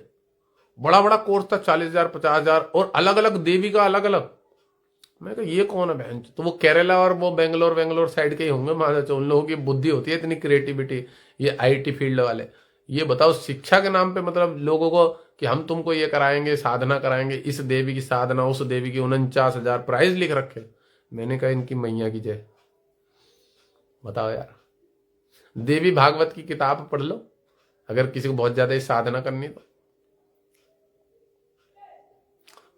बड़ा बड़ा कोर्स था, 40,000, 50,000, और अलग अलग देवी का अलग अलग। मैं कहा ये कौन है बहन, तो वो केरला और वो बेंगलोर साइड के ही होंगे मान लो, उन लोगों की बुद्धि होती है इतनी क्रिएटिविटी, ये आईटी फील्ड वाले। ये बताओ शिक्षा के नाम पे मतलब लोगों को कि हम तुमको ये कराएंगे, साधना कराएंगे, इस देवी की साधना, उस देवी की 49,000 प्राइज लिख रखे। मैंने कहा इनकी मैया की जय। बताओ यार, देवी भागवत की किताब पढ़ लो अगर किसी को बहुत ज्यादा ही साधना करनी तो।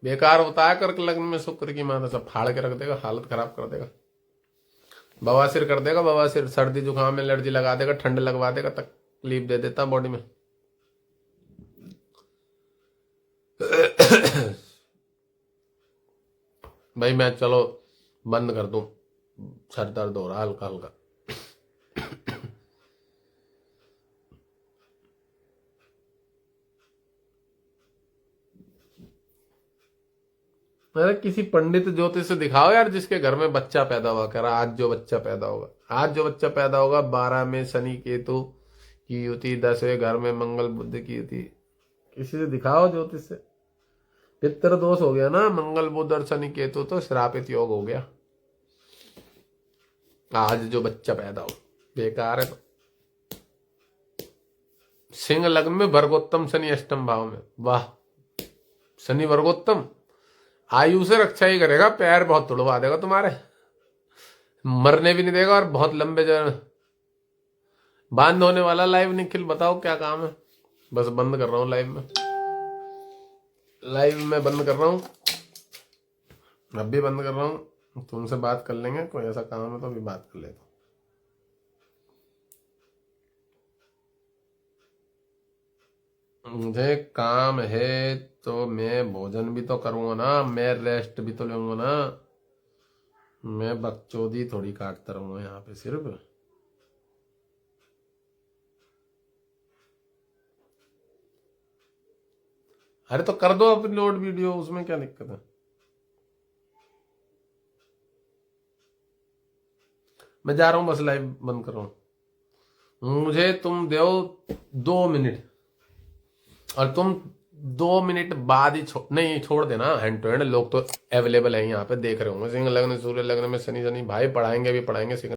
बेकार होता है कर्क लग्न में शुक्र की माता, सब फाड़ के रख देगा, हालत खराब कर देगा, बवासीर कर देगा, बवासीर, सर्दी जुकाम में एलर्जी लगा देगा, ठंड लगवा देगा, तकलीफ दे देता बॉडी में। भाई मैं चलो बंद कर दूं, सर दर्द हो रहा हल्का हल्का। अरे किसी पंडित ज्योतिष से दिखाओ यार जिसके घर में बच्चा पैदा हुआ, कह रहा आज जो बच्चा पैदा होगा, आज जो बच्चा पैदा होगा 12 में शनि केतु की युति, 10वें घर में मंगल बुध की युति, किसी से दिखाओ ज्योतिष से। पितर दोष हो गया ना, मंगल बुध और शनि केतु तो श्रापित योग हो गया। आज जो बच्चा पैदा हो बेकार है। तो सिंह लग्न में वर्गोत्तम शनि अष्टम भाव में, वाह, शनि वर्गोत्तम आयु से रक्षा ही करेगा, पैर बहुत तुड़वा देगा तुम्हारे, मरने भी नहीं देगा, और बहुत लंबे जो बांध होने वाला। लाइव निखिल बताओ क्या काम है, बस बंद कर रहा हूं लाइव में, लाइव में बंद कर रहा हूं, अब भी बंद कर रहा हूं, तुमसे बात कर लेंगे, कोई ऐसा काम है तो अभी बात कर लेता हूं। मुझे काम है तो मैं भोजन भी तो करूंगा ना, मैं रेस्ट भी तो लूंगा ना, मैं बकचोदी थोड़ी काटता रहूंगा यहाँ पे सिर्फ। अरे तो कर दो अपलोड वीडियो, उसमें क्या दिक्कत है। मैं जा रहा हूं, बस लाइव बंद कर रहा हूं। मुझे तुम दो 2 मिनट, और तुम 2 मिनट बाद ही नहीं छोड़ देना, हैंड टू हैंड। लोग तो अवेलेबल है यहाँ पे, देख रहे होंगे। सिंह लग्न सूर्य लग्न में शनि भाई पढ़ाएंगे भी पढ़ाएंगे।